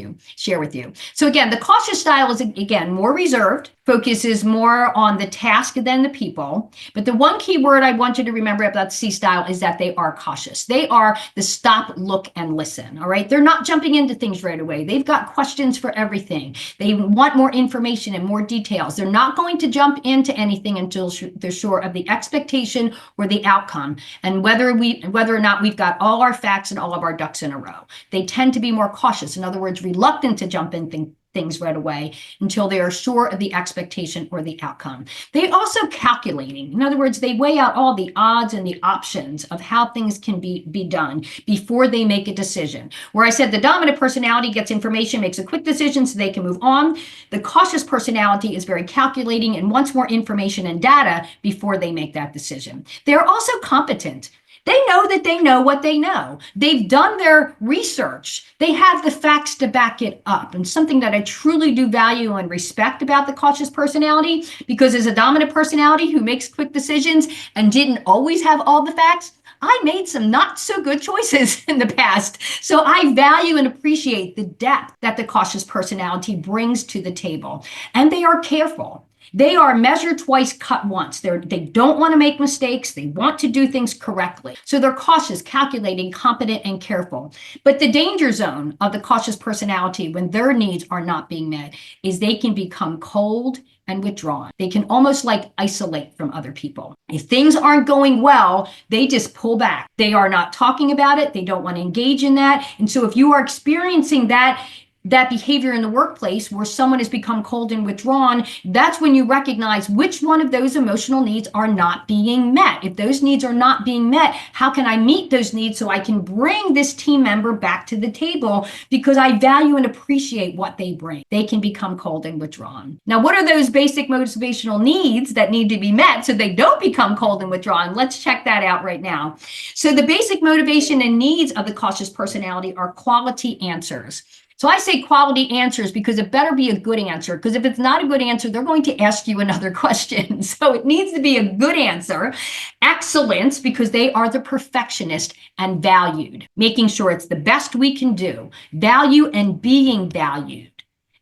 you. So again, the cautious style is again more reserved, focuses more on the task than the people. But the one key word I want you to remember about the C style is that they are cautious. They are the stop, look, and listen. All right. They're not jumping into things right away. They've got questions for everything. They want more information and more details. They're not going to jump into anything until they're sure of the expectation or the outcome and whether or not we've got all our facts and all of our ducks in a row. They tend to be more cautious. In other words, reluctant to jump in things right away until they are sure of the expectation or the outcome. They also calculating. In other words, they weigh out all the odds and the options of how things can be done before they make a decision. Where I said the dominant personality gets information, makes a quick decision so they can move on. The cautious personality is very calculating and wants more information and data before they make that decision. They're also competent. They know that they know what they know. They've done their research. They have the facts to back it up. And something that I truly do value and respect about the cautious personality, because as a dominant personality who makes quick decisions and didn't always have all the facts, I made some not so good choices in the past. So I value and appreciate the depth that the cautious personality brings to the table. And they are careful. They are measure twice, cut once. They don't want to make mistakes. They want to do things correctly. So they're cautious, calculating, competent, and careful. But the danger zone of the cautious personality when their needs are not being met is they can become cold and withdrawn. They can almost like isolate from other people. If things aren't going well, they just pull back. They are not talking about it. They don't want to engage in that. And so if you are experiencing that behavior in the workplace where someone has become cold and withdrawn, that's when you recognize which one of those emotional needs are not being met. If those needs are not being met, how can I meet those needs so I can bring this team member back to the table because I value and appreciate what they bring? They can become cold and withdrawn. Now, what are those basic motivational needs that need to be met so they don't become cold and withdrawn? Let's check that out right now. So the basic motivation and needs of the cautious personality are quality answers. So I say quality answers because it better be a good answer, because if it's not a good answer, they're going to ask you another question. So it needs to be a good answer. Excellence, because they are the perfectionist, and valued, making sure it's the best we can do. Value and being valued.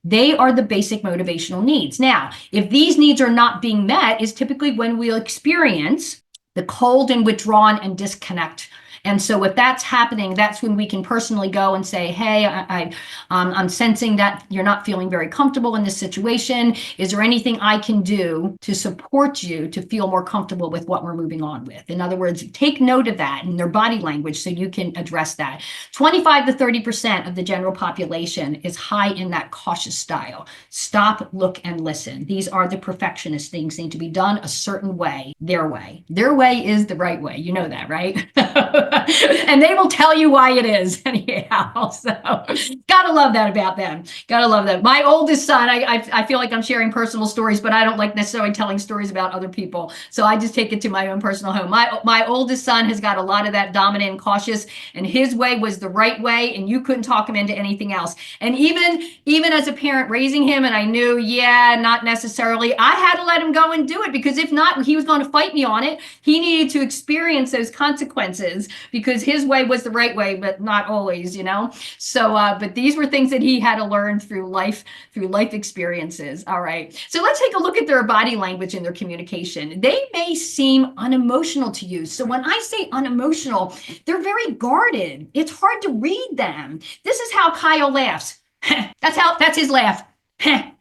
They are the basic motivational needs. Now, if these needs are not being met, is typically when we'll experience the cold and withdrawn and disconnect. And so if that's happening, that's when we can personally go and say, hey, I'm sensing that you're not feeling very comfortable in this situation. Is there anything I can do to support you to feel more comfortable with what we're moving on with? In other words, take note of that in their body language so you can address that. 25 to 30% of the general population is high in that cautious style. Stop, look, and listen. These are the perfectionist things need to be done a certain way, their way. Their way is the right way. You know that, right? And they will tell you why it is anyhow. So gotta love that about them. Gotta love that. My oldest son, I feel like I'm sharing personal stories, but I don't like necessarily telling stories about other people. So I just take it to my own personal home. My oldest son has got a lot of that dominant and cautious, and his way was the right way, and you couldn't talk him into anything else. And even as a parent raising him, and I knew, yeah, not necessarily, I had to let him go and do it, because if not, he was going to fight me on it. He needed to experience those consequences, because his way was the right way, but not always, you know? So, but these were things that he had to learn through life experiences. All right. So let's take a look at their body language and their communication. They may seem unemotional to you. So when I say unemotional, they're very guarded. It's hard to read them. This is how Kyle laughs. That's his laugh.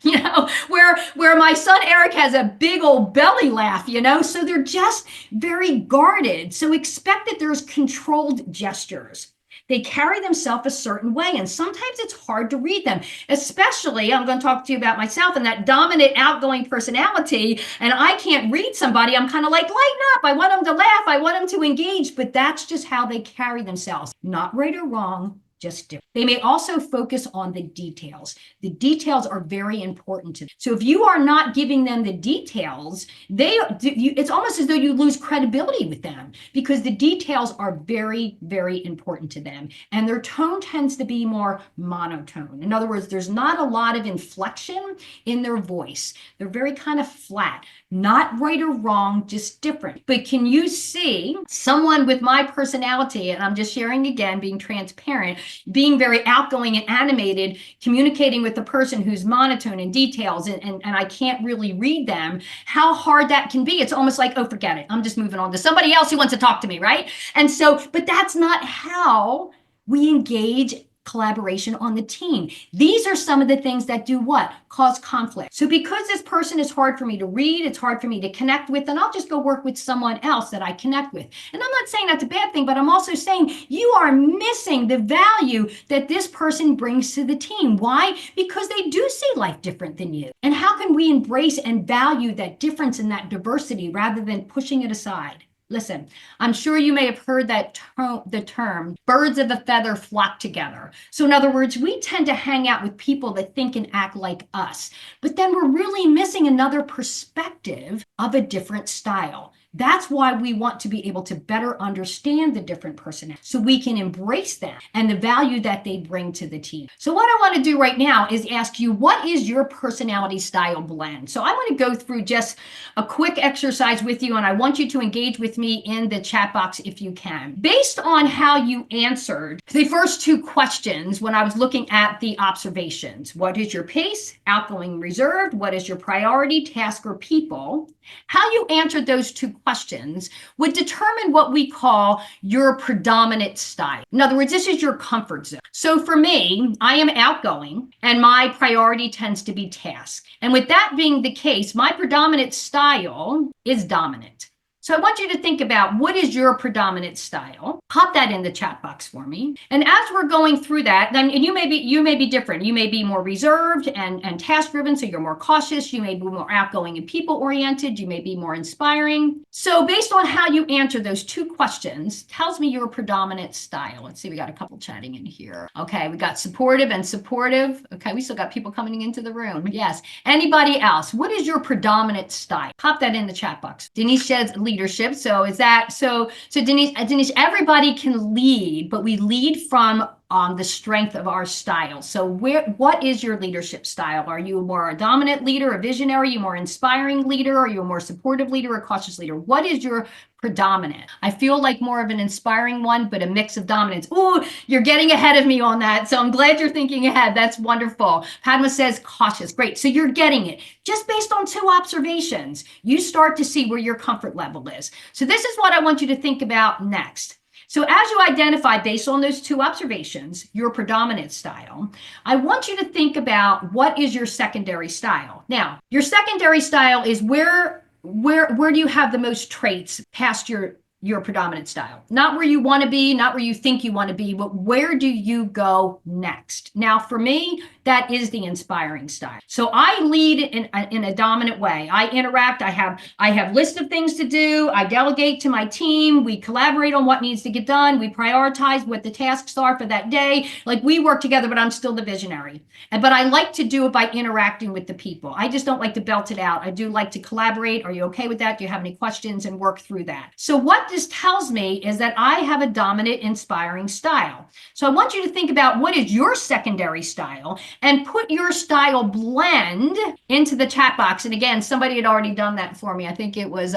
You know, where my son Eric has a big old belly laugh, you know, so they're just very guarded. So expect that there's controlled gestures. They carry themselves a certain way, and sometimes it's hard to read them, especially, I'm going to talk to you about myself and that dominant, outgoing personality, and I can't read somebody. I'm kind of like, lighten up. I want them to laugh. I want them to engage, but that's just how they carry themselves. Not right or wrong, just different. They may also focus on the details. The details are very important to them. So if you are not giving them the details, it's almost as though you lose credibility with them, because the details are very, very important to them. And their tone tends to be more monotone. In other words, there's not a lot of inflection in their voice. They're very kind of flat, not right or wrong, just different. But can you see someone with my personality, and I'm just sharing again, being transparent, being very outgoing and animated, communicating with a person who's monotone in details, and I can't really read them, how hard that can be. It's almost like, oh, forget it. I'm just moving on to somebody else who wants to talk to me, right? And so, but that's not how we engage collaboration on the team. These are some of the things that do what? Cause conflict. So because this person is hard for me to read, it's hard for me to connect with, and I'll just go work with someone else that I connect with. And I'm not saying that's a bad thing, but I'm also saying you are missing the value that this person brings to the team. Why? Because they do see life different than you. And how can we embrace and value that difference and that diversity rather than pushing it aside? Listen, I'm sure you may have heard the term, birds of a feather flock together. So in other words, we tend to hang out with people that think and act like us, but then we're really missing another perspective of a different style. That's why we want to be able to better understand the different personalities so we can embrace them and the value that they bring to the team. So what I want to do right now is ask you, what is your personality style blend? So I want to go through just a quick exercise with you, and I want you to engage with me in the chat box if you can. Based on how you answered the first two questions when I was looking at the observations, what is your pace, outgoing, reserved? What is your priority, task, or people? How you answered those two questions would determine what we call your predominant style. In other words, this is your comfort zone. So for me, I am outgoing and my priority tends to be task. And with that being the case, my predominant style is dominant. So I want you to think about, what is your predominant style? Pop that in the chat box for me. And as we're going through that, then and you may be different. You may be more reserved and task driven, so you're more cautious. You may be more outgoing and people oriented. You may be more inspiring. So based on how you answer those two questions, tells me your predominant style. Let's see, we got a couple chatting in here. Okay, we got supportive and supportive. Okay, we still got people coming into the room. Yes. Anybody else? What is your predominant style? Pop that in the chat box. Denise says leadership. So is that so Denise, everybody can lead, but we lead from the strength of our style. So what is your leadership style? Are you more a dominant leader, a visionary? Are you more inspiring leader? Are you a more supportive leader, a cautious leader? What is your predominant? I feel like more of an inspiring one, but a mix of dominance. Oh, you're getting ahead of me on that. So I'm glad you're thinking ahead. That's wonderful. Padma says cautious. Great. So you're getting it. Just based on two observations, you start to see where your comfort level is. So this is what I want you to think about next. So as you identify based on those two observations, your predominant style, I want you to think about, what is your secondary style? Now, your secondary style is where do you have the most traits past your predominant style? Not where you want to be, not where you think you want to be, but where do you go next? Now, for me, that is the inspiring style. So I lead in a dominant way. I interact. I have lists of things to do. I delegate to my team. We collaborate on what needs to get done. We prioritize what the tasks are for that day. Like, we work together, but I'm still the visionary. But I like to do it by interacting with the people. I just don't like to belt it out. I do like to collaborate. Are you okay with that? Do you have any questions? And work through that. So what this tells me is that I have a dominant, inspiring style. So I want you to think about, what is your secondary style, and put your style blend into the chat box. And again, somebody had already done that for me. I think it was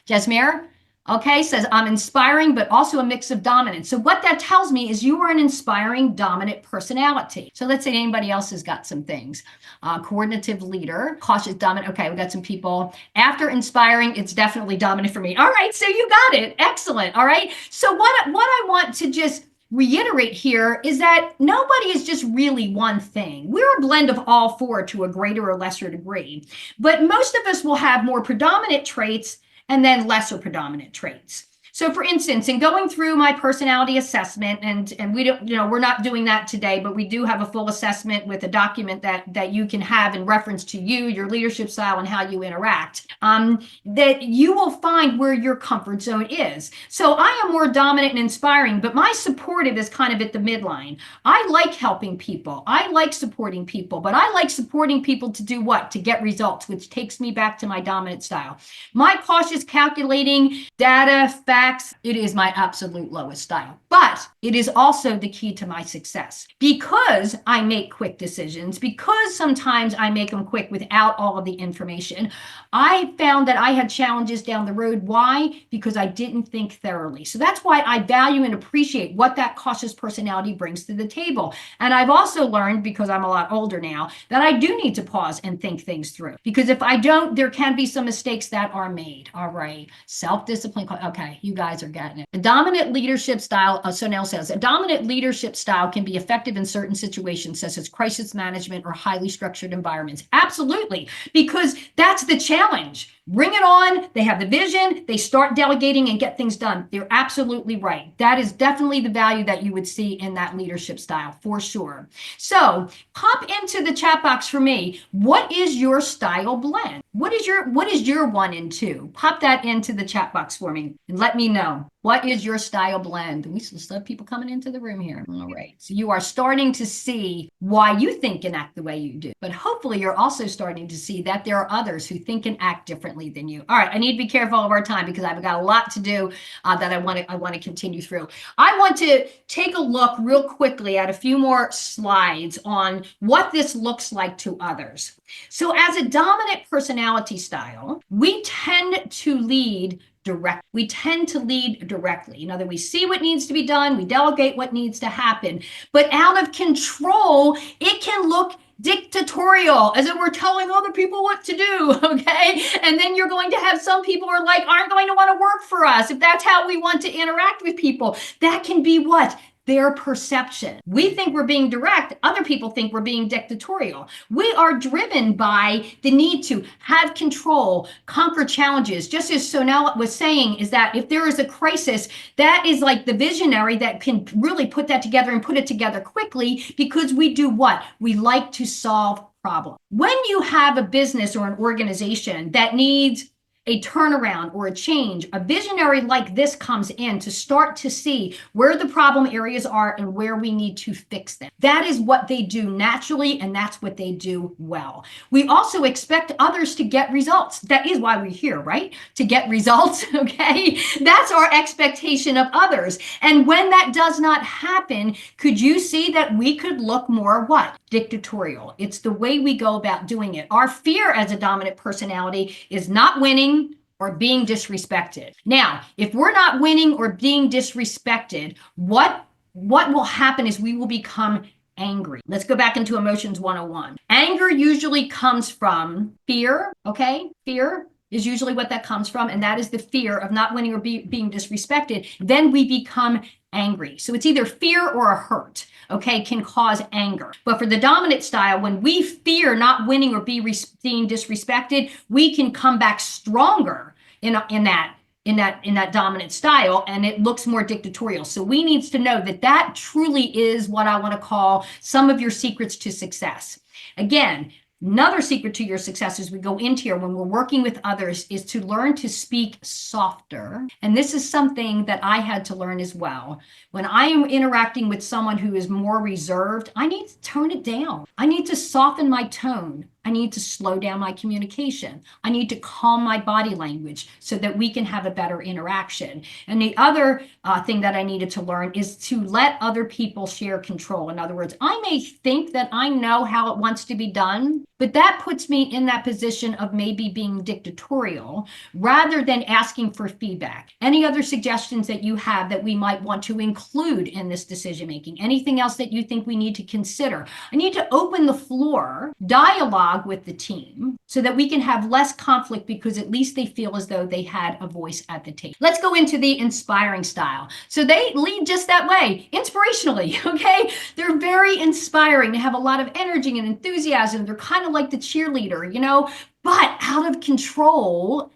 Jasmine. Okay, says I'm inspiring, but also a mix of dominance. So what that tells me is you are an inspiring, dominant personality. So let's say anybody else has got some things. Coordinative leader, cautious, dominant. Okay, we got some people. After inspiring, it's definitely dominant for me. All right, so you got it. Excellent. All right. So what I want to just reiterate here is that nobody is just really one thing. We're a blend of all four to a greater or lesser degree, but most of us will have more predominant traits and then lesser predominant traits. So for instance, in going through my personality assessment, and we don't, we're not doing that today, but we do have a full assessment with a document that you can have in reference to you, your leadership style, and how you interact, that you will find where your comfort zone is. So I am more dominant and inspiring, but my supportive is kind of at the midline. I like helping people. I like supporting people, but I like supporting people to do what? To get results, which takes me back to my dominant style. My cautious, calculating, data, facts, it is my absolute lowest style. But it is also the key to my success because I make quick decisions, because sometimes I make them quick without all of the information. I found that I had challenges down the road. Why? Because I didn't think thoroughly. So that's why I value and appreciate what that cautious personality brings to the table. And I've also learned, because I'm a lot older now, that I do need to pause and think things through. Because if I don't, there can be some mistakes that are made. All right. Self-discipline. Okay. You guys are getting it. The dominant leadership style, so Nell says, a dominant leadership style can be effective in certain situations, such as crisis management or highly structured environments. Absolutely. Because that's the challenge. Bring it on. They have the vision. They start delegating and get things done. They're absolutely right. That is definitely the value that you would see in that leadership style for sure. So pop into the chat box for me. What is your style blend? What is your 1 and 2? Pop that into the chat box for me and let me know. What is your style blend? We still have people coming into the room here. All right. So you are starting to see why you think and act the way you do. But hopefully you're also starting to see that there are others who think and act differently than you. All right. I need to be careful of our time because I've got a lot to do that I want to continue through. I want to take a look real quickly at a few more slides on what this looks like to others. So as a dominant personality style, we tend to lead direct. We tend to lead directly. In other words, we see what needs to be done, we delegate what needs to happen. But out of control, it can look dictatorial, as if we're telling other people what to do, okay? And then you're going to have some people who are like, aren't going to want to work for us. If that's how we want to interact with people, that can be what? Their perception. We think we're being direct. Other people think we're being dictatorial. We are driven by the need to have control, conquer challenges. Just as Sonal was saying, is that if there is a crisis, that is like the visionary that can really put that together and put it together quickly, because we do what? We like to solve problems. When you have a business or an organization that needs a turnaround or a change, a visionary like this comes in to start to see where the problem areas are and where we need to fix them. That is what they do naturally, and that's what they do well. We also expect others to get results. That is why we're here, right? To get results, okay? That's our expectation of others. And when that does not happen, could you see that we could look more what? Dictatorial. It's the way we go about doing it. Our fear as a dominant personality is not winning or being disrespected. Now, if we're not winning or being disrespected, what will happen is we will become angry. Let's go back into emotions 101. Anger usually comes from fear, okay? Fear is usually what that comes from, and that is the fear of not winning or being disrespected. Then we become angry. So it's either fear or a hurt, okay, can cause anger. But for the dominant style, when we fear not winning or being disrespected, we can come back stronger in that dominant style, and it looks more dictatorial. So we need to know that truly is what I want to call some of your secrets to success. Again, another secret to your success as we go into here when we're working with others is to learn to speak softer. And this is something that I had to learn as well. When I am interacting with someone who is more reserved, I need to tone it down. I need to soften my tone. I need to slow down my communication. I need to calm my body language so that we can have a better interaction. And the other thing that I needed to learn is to let other people share control. In other words, I may think that I know how it wants to be done, but that puts me in that position of maybe being dictatorial rather than asking for feedback. Any other suggestions that you have that we might want to include in this decision making? Anything else that you think we need to consider? I need to open the floor, dialogue with the team so that we can have less conflict because at least they feel as though they had a voice at the table. Let's go into the inspiring style. So they lead just that way, inspirationally, okay? They're very inspiring. They have a lot of energy and enthusiasm. They're kind of like the cheerleader, but out of control,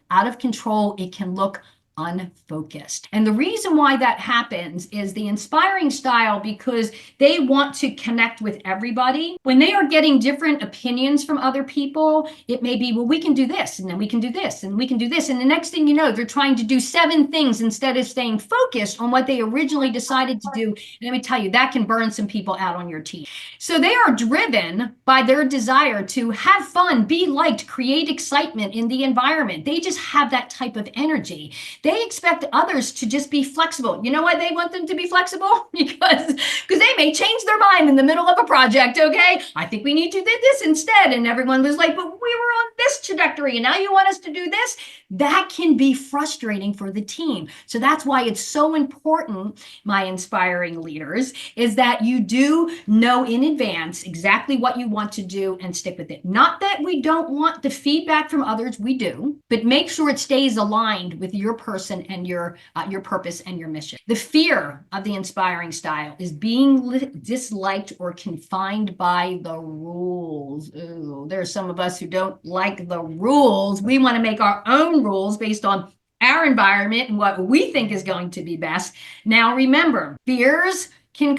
it can look unfocused. And the reason why that happens is the inspiring style, because they want to connect with everybody. When they are getting different opinions from other people, it may be, well, we can do this, and then we can do this, and we can do this. And the next thing you know, they're trying to do 7 things instead of staying focused on what they originally decided to do. And let me tell you, that can burn some people out on your team. So they are driven by their desire to have fun, be liked, create excitement in the environment. They just have that type of energy. They expect others to just be flexible. You know why they want them to be flexible? Because they may change their mind in the middle of a project, okay? I think we need to do this instead. And everyone was like, but we were on this trajectory and now you want us to do this? That can be frustrating for the team. So that's why it's so important, my inspiring leaders, is that you do know in advance exactly what you want to do and stick with it. Not that we don't want the feedback from others, we do, but make sure it stays aligned with your person and your purpose and your mission. The fear of the inspiring style is being disliked or confined by the rules. Ooh, there's some of us who don't like the rules. We want to make our own rules based on our environment and what we think is going to be best. Now, remember, fears can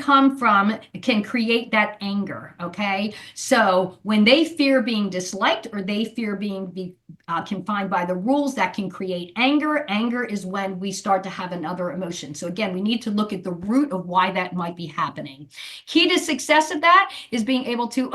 create that anger, okay? So when they fear being disliked or they fear being confined by the rules, that can create anger. Anger is when we start to have another emotion. So again, we need to look at the root of why that might be happening. Key to success of that is being able to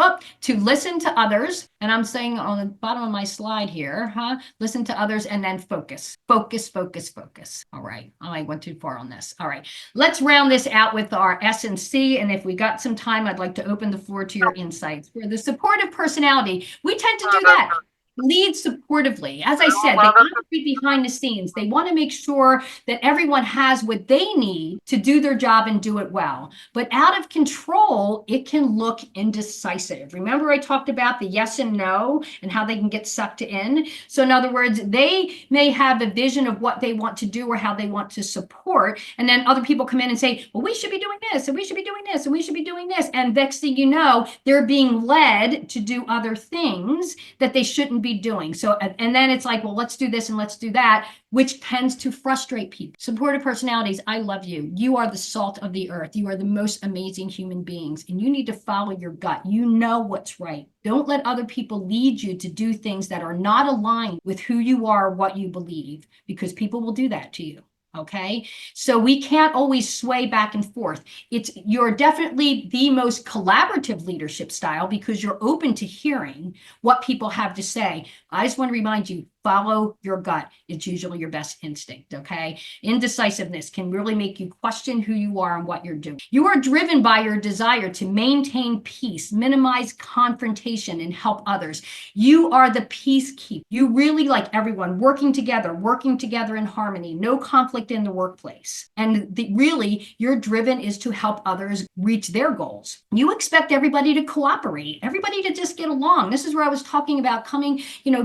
listen to others. And I'm saying on the bottom of my slide here, listen to others and then focus. Focus, focus, focus. All right. I went too far on this. All right. Let's round this out with our S and C. And if we got some time, I'd like to open the floor to your insights. For the supportive personality, we tend to do that. Lead supportively. As I said, they operate behind the scenes. They want to make sure that everyone has what they need to do their job and do it well. But out of control, it can look indecisive. Remember, I talked about the yes and no and how they can get sucked in. So in other words, they may have a vision of what they want to do or how they want to support. And then other people come in and say, well, we should be doing this, and we should be doing this, and we should be doing this. And next thing you know, they're being led to do other things that they shouldn't be doing. So, and then it's like, well, let's do this and let's do that, which tends to frustrate people. Supportive personalities, I love you. You are the salt of the earth. You are the most amazing human beings, and you need to follow your gut. You know what's right. Don't let other people lead you to do things that are not aligned with who you are, what you believe, because people will do that to you. Okay, so we can't always sway back and forth. You're definitely the most collaborative leadership style because you're open to hearing what people have to say. I just want to remind you, follow your gut. It's usually your best instinct, okay? Indecisiveness can really make you question who you are and what you're doing. You are driven by your desire to maintain peace, minimize confrontation, and help others. You are the peacekeeper. You really like everyone working together in harmony, no conflict in the workplace. And really, your driven is to help others reach their goals. You expect everybody to cooperate, everybody to just get along. This is where I was talking about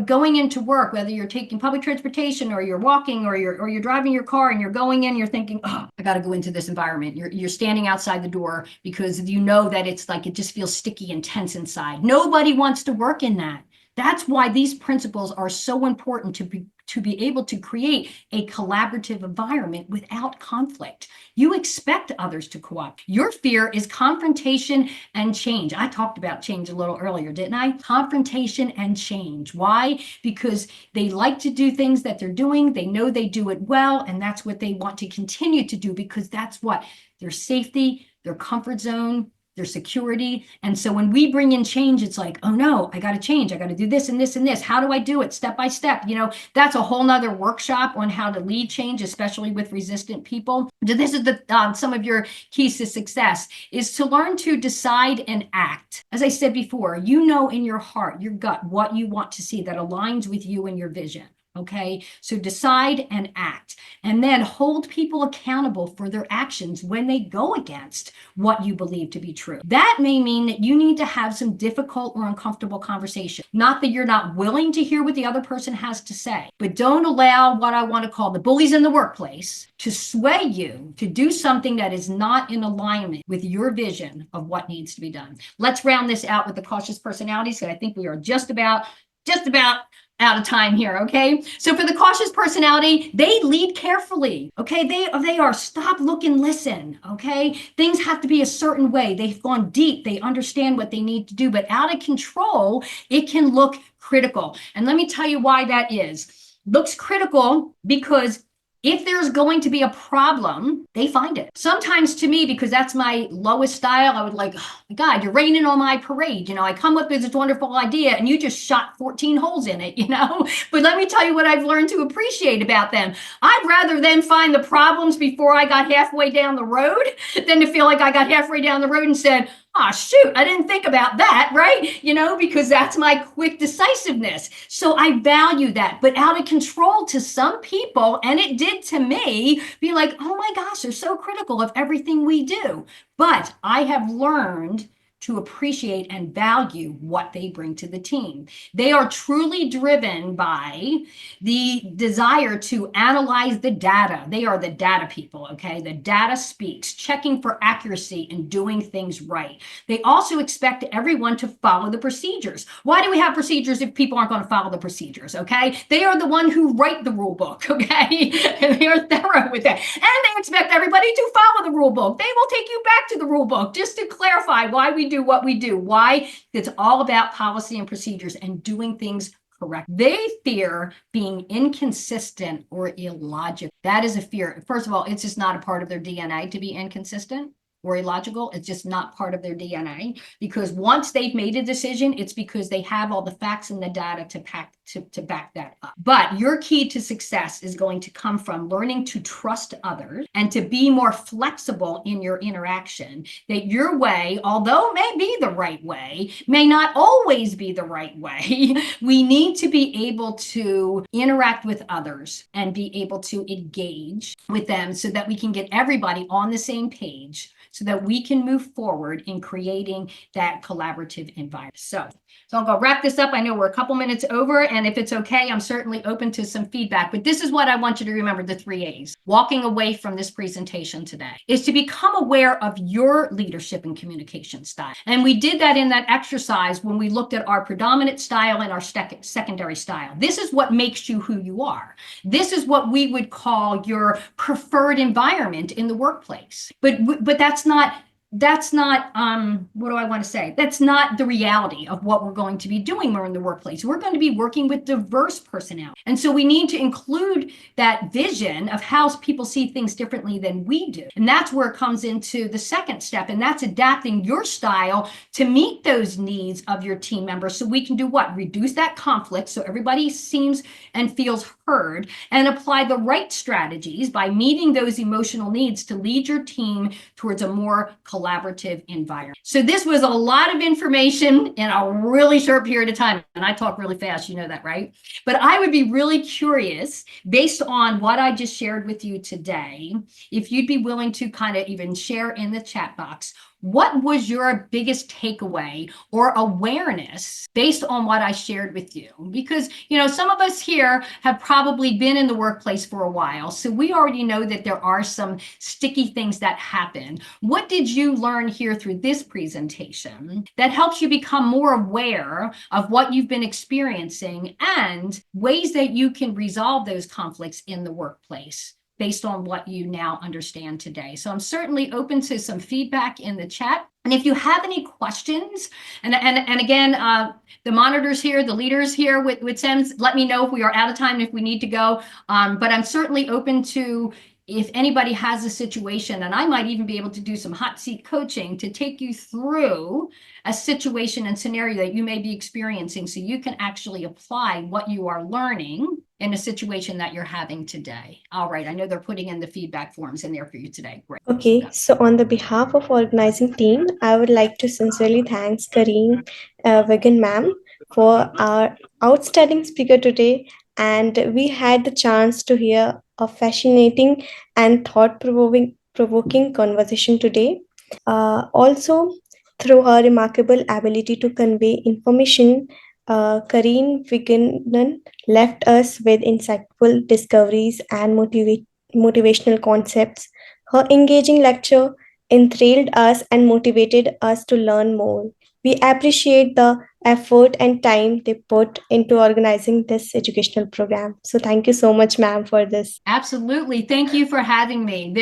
going into work, whether you're taking public transportation or you're walking or you're driving your car and you're going in, you're thinking, oh, I got to go into this environment. You're standing outside the door because you know that it's like it just feels sticky and tense inside. Nobody wants to work in that. That's why these principles are so important to be able to create a collaborative environment without conflict. You expect others to cooperate. Your fear is confrontation and change. I talked about change a little earlier, didn't I? Confrontation and change. Why? Because they like to do things that they're doing. They know they do it well, and that's what they want to continue to do because that's what their safety, their comfort zone, their security. And so when we bring in change, it's like, oh no, I got to change. I got to do this and this and this. How do I do it step by step? That's a whole nother workshop on how to lead change, especially with resistant people. This is some of your keys to success is to learn to decide and act. As I said before, in your heart, your gut, what you want to see that aligns with you and your vision. Okay, so decide and act, and then hold people accountable for their actions when they go against what you believe to be true. That may mean that you need to have some difficult or uncomfortable conversation. Not that you're not willing to hear what the other person has to say, but don't allow what I want to call the bullies in the workplace to sway you to do something that is not in alignment with your vision of what needs to be done. Let's round this out with the cautious personalities, because I think we are just about out of time here, okay? So for the cautious personality, they lead carefully, okay? They are stop, look, and listen, okay? Things have to be a certain way. They've gone deep. They understand what they need to do, but out of control, it can look critical. And let me tell you why that is. Looks critical because if there's going to be a problem, they find it. Sometimes to me, because that's my lowest style, I would like, oh my God, you're raining on my parade. I come up with this wonderful idea and you just shot 14 holes in it, But let me tell you what I've learned to appreciate about them. I'd rather them find the problems before I got halfway down the road than to feel like I got halfway down the road and said, oh, shoot, I didn't think about that, right? Because that's my quick decisiveness. So I value that. But out of control to some people, and it did to me, be like, oh my gosh, they're so critical of everything we do. But I have learned to appreciate and value what they bring to the team. They are truly driven by the desire to analyze the data. They are the data people, okay? The data speaks, checking for accuracy and doing things right. They also expect everyone to follow the procedures. Why do we have procedures if people aren't going to follow the procedures, okay? They are the one who write the rule book, okay? And they are thorough with that. And they expect everybody to follow the rule book. They will take you back to the rule book just to clarify why we do what we do. Why? It's all about policy and procedures and doing things correct. They fear being inconsistent or illogical. That is a fear. First of all, it's just not a part of their DNA to be inconsistent or illogical. It's just not part of their DNA, because once they've made a decision, it's because they have all the facts and the data to back that up. But your key to success is going to come from learning to trust others and to be more flexible in your interaction. That your way, although it may be the right way, may not always be the right way. We need to be able to interact with others and be able to engage with them so that we can get everybody on the same page, so that we can move forward in creating that collaborative environment. So I'm going to wrap this up. I know we're a couple minutes over, and if it's okay, I'm certainly open to some feedback. But this is what I want you to remember, the 3 A's. Walking away from this presentation today is to become aware of your leadership and communication style. And we did that in that exercise when we looked at our predominant style and our secondary style. This is what makes you who you are. This is what we would call your preferred environment in the workplace. But that's not what do I want to say? That's not the reality of what we're going to be doing when we're in the workplace. We're going to be working with diverse personnel. And so we need to include that vision of how people see things differently than we do. And that's where it comes into the second step. And that's adapting your style to meet those needs of your team members. So we can do what? Reduce that conflict so everybody seems and feels heard, and apply the right strategies by meeting those emotional needs to lead your team towards a more collaborative environment. So this was a lot of information in a really short period of time. And I talk really fast, you know that, right? But I would be really curious, based on what I just shared with you today, if you'd be willing to kind of even share in the chat box, what was your biggest takeaway or awareness based on what I shared with you? Because, some of us here have probably been in the workplace for a while, so we already know that there are some sticky things that happen. What did you learn here through this presentation that helps you become more aware of what you've been experiencing and ways that you can resolve those conflicts in the workplace based on what you now understand today? So I'm certainly open to some feedback in the chat. And if you have any questions, and again, the monitors here, the leaders here with SEMS, let me know if we are out of time, if we need to go. But I'm certainly open to, if anybody has a situation, and I might even be able to do some hot seat coaching to take you through a situation and scenario that you may be experiencing so you can actually apply what you are learning in a situation that you're having today. All right, I know they're putting in the feedback forms in there for you today. Great. Okay, so on the behalf of organizing team, I would like to sincerely thank Kareem Wagnon ma'am for our outstanding speaker today, and we had the chance to hear a fascinating and thought-provoking conversation today. Also, through her remarkable ability to convey information, Kareen Wignan left us with insightful discoveries and motivational concepts. Her engaging lecture enthralled us and motivated us to learn more. We appreciate the effort and time they put into organizing this educational program. So thank you so much, ma'am, for this. Absolutely. Thank you for having me.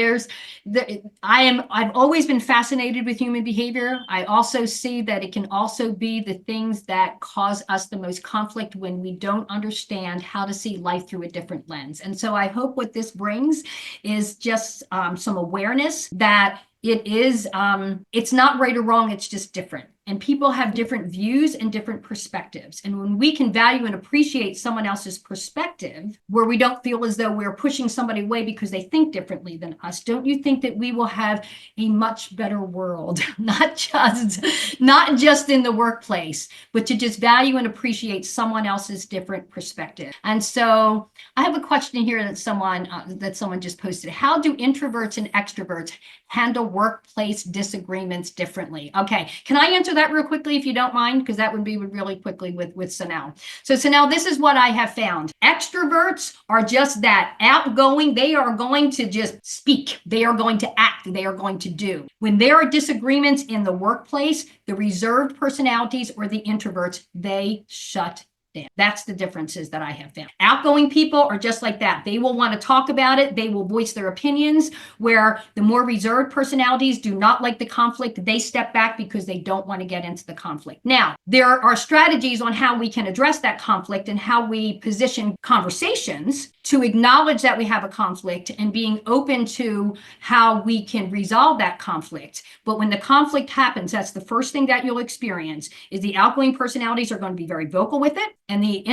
I've always been fascinated with human behavior. I also see that it can also be the things that cause us the most conflict when we don't understand how to see life through a different lens. And so I hope what this brings is just some awareness that it's not right or wrong, it's just different. And people have different views and different perspectives. And when we can value and appreciate someone else's perspective, where we don't feel as though we're pushing somebody away because they think differently than us, don't you think that we will have a much better world? Not just in the workplace, but to just value and appreciate someone else's different perspective. And so I have a question here that someone just posted. How do introverts and extroverts handle workplace disagreements differently? Okay, can I answer that real quickly if you don't mind? Because that would be really quickly with Sanel. So Sanel, this is what I have found. Extroverts are just that, outgoing. They are going to just speak. They are going to act. They are going to do. When there are disagreements in the workplace, the reserved personalities or the introverts, they shut down. That's the differences that I have found. Outgoing people are just like that. They will want to talk about it. They will voice their opinions, where the more reserved personalities do not like the conflict. They step back because they don't want to get into the conflict. Now, there are strategies on how we can address that conflict and how we position conversations to acknowledge that we have a conflict and being open to how we can resolve that conflict. But when the conflict happens, that's the first thing that you'll experience is the outgoing personalities are going to be very vocal with it, and the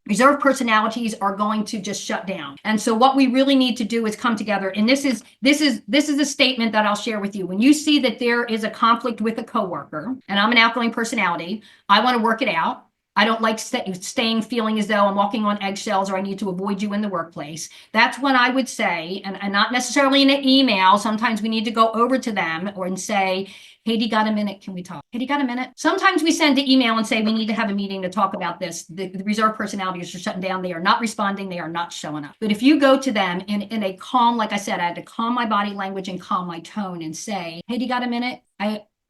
reserved personalities are going to just shut down. And so what we really need to do is come together. And this is a statement that I'll share with you. When you see that there is a conflict with a coworker, and I'm an outgoing personality, I want to work it out. I don't like staying feeling as though I'm walking on eggshells or I need to avoid you in the workplace. That's when I would say, and not necessarily in an email, sometimes we need to go over to them and say, hey, do you got a minute? Can we talk? Hey, do you got a minute? Sometimes we send an email and say, we need to have a meeting to talk about this. The reserved personalities are shutting down. They are not responding. They are not showing up. But if you go to them in a calm, like I said, I had to calm my body language and calm my tone and say, hey, do you got a minute?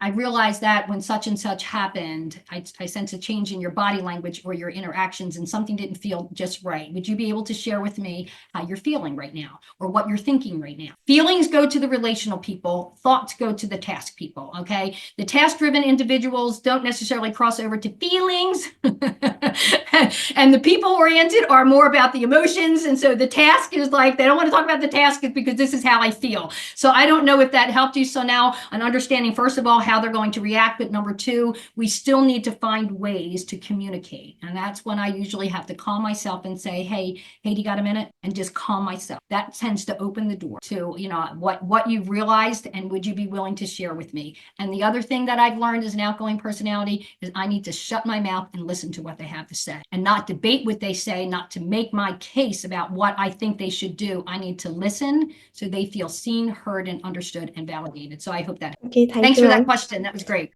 I realized that when such and such happened, I sense a change in your body language or your interactions and something didn't feel just right. Would you be able to share with me how you're feeling right now or what you're thinking right now? Feelings go to the relational people. Thoughts go to the task people, okay? The task-driven individuals don't necessarily cross over to feelings. And the people-oriented are more about the emotions. And so the task is like, they don't want to talk about the task because this is how I feel. So I don't know if that helped you. So now an understanding, first of all, how they're going to react. But number two, we still need to find ways to communicate. And that's when I usually have to calm myself and say, hey, do you got a minute? And just calm myself. That tends to open the door to, what you've realized and would you be willing to share with me? And the other thing that I've learned as an outgoing personality is I need to shut my mouth and listen to what they have to say and not debate what they say, not to make my case about what I think they should do. I need to listen so they feel seen, heard, and understood and validated. So I hope that. Okay, Thanks you, for that ma'am. question. That was great.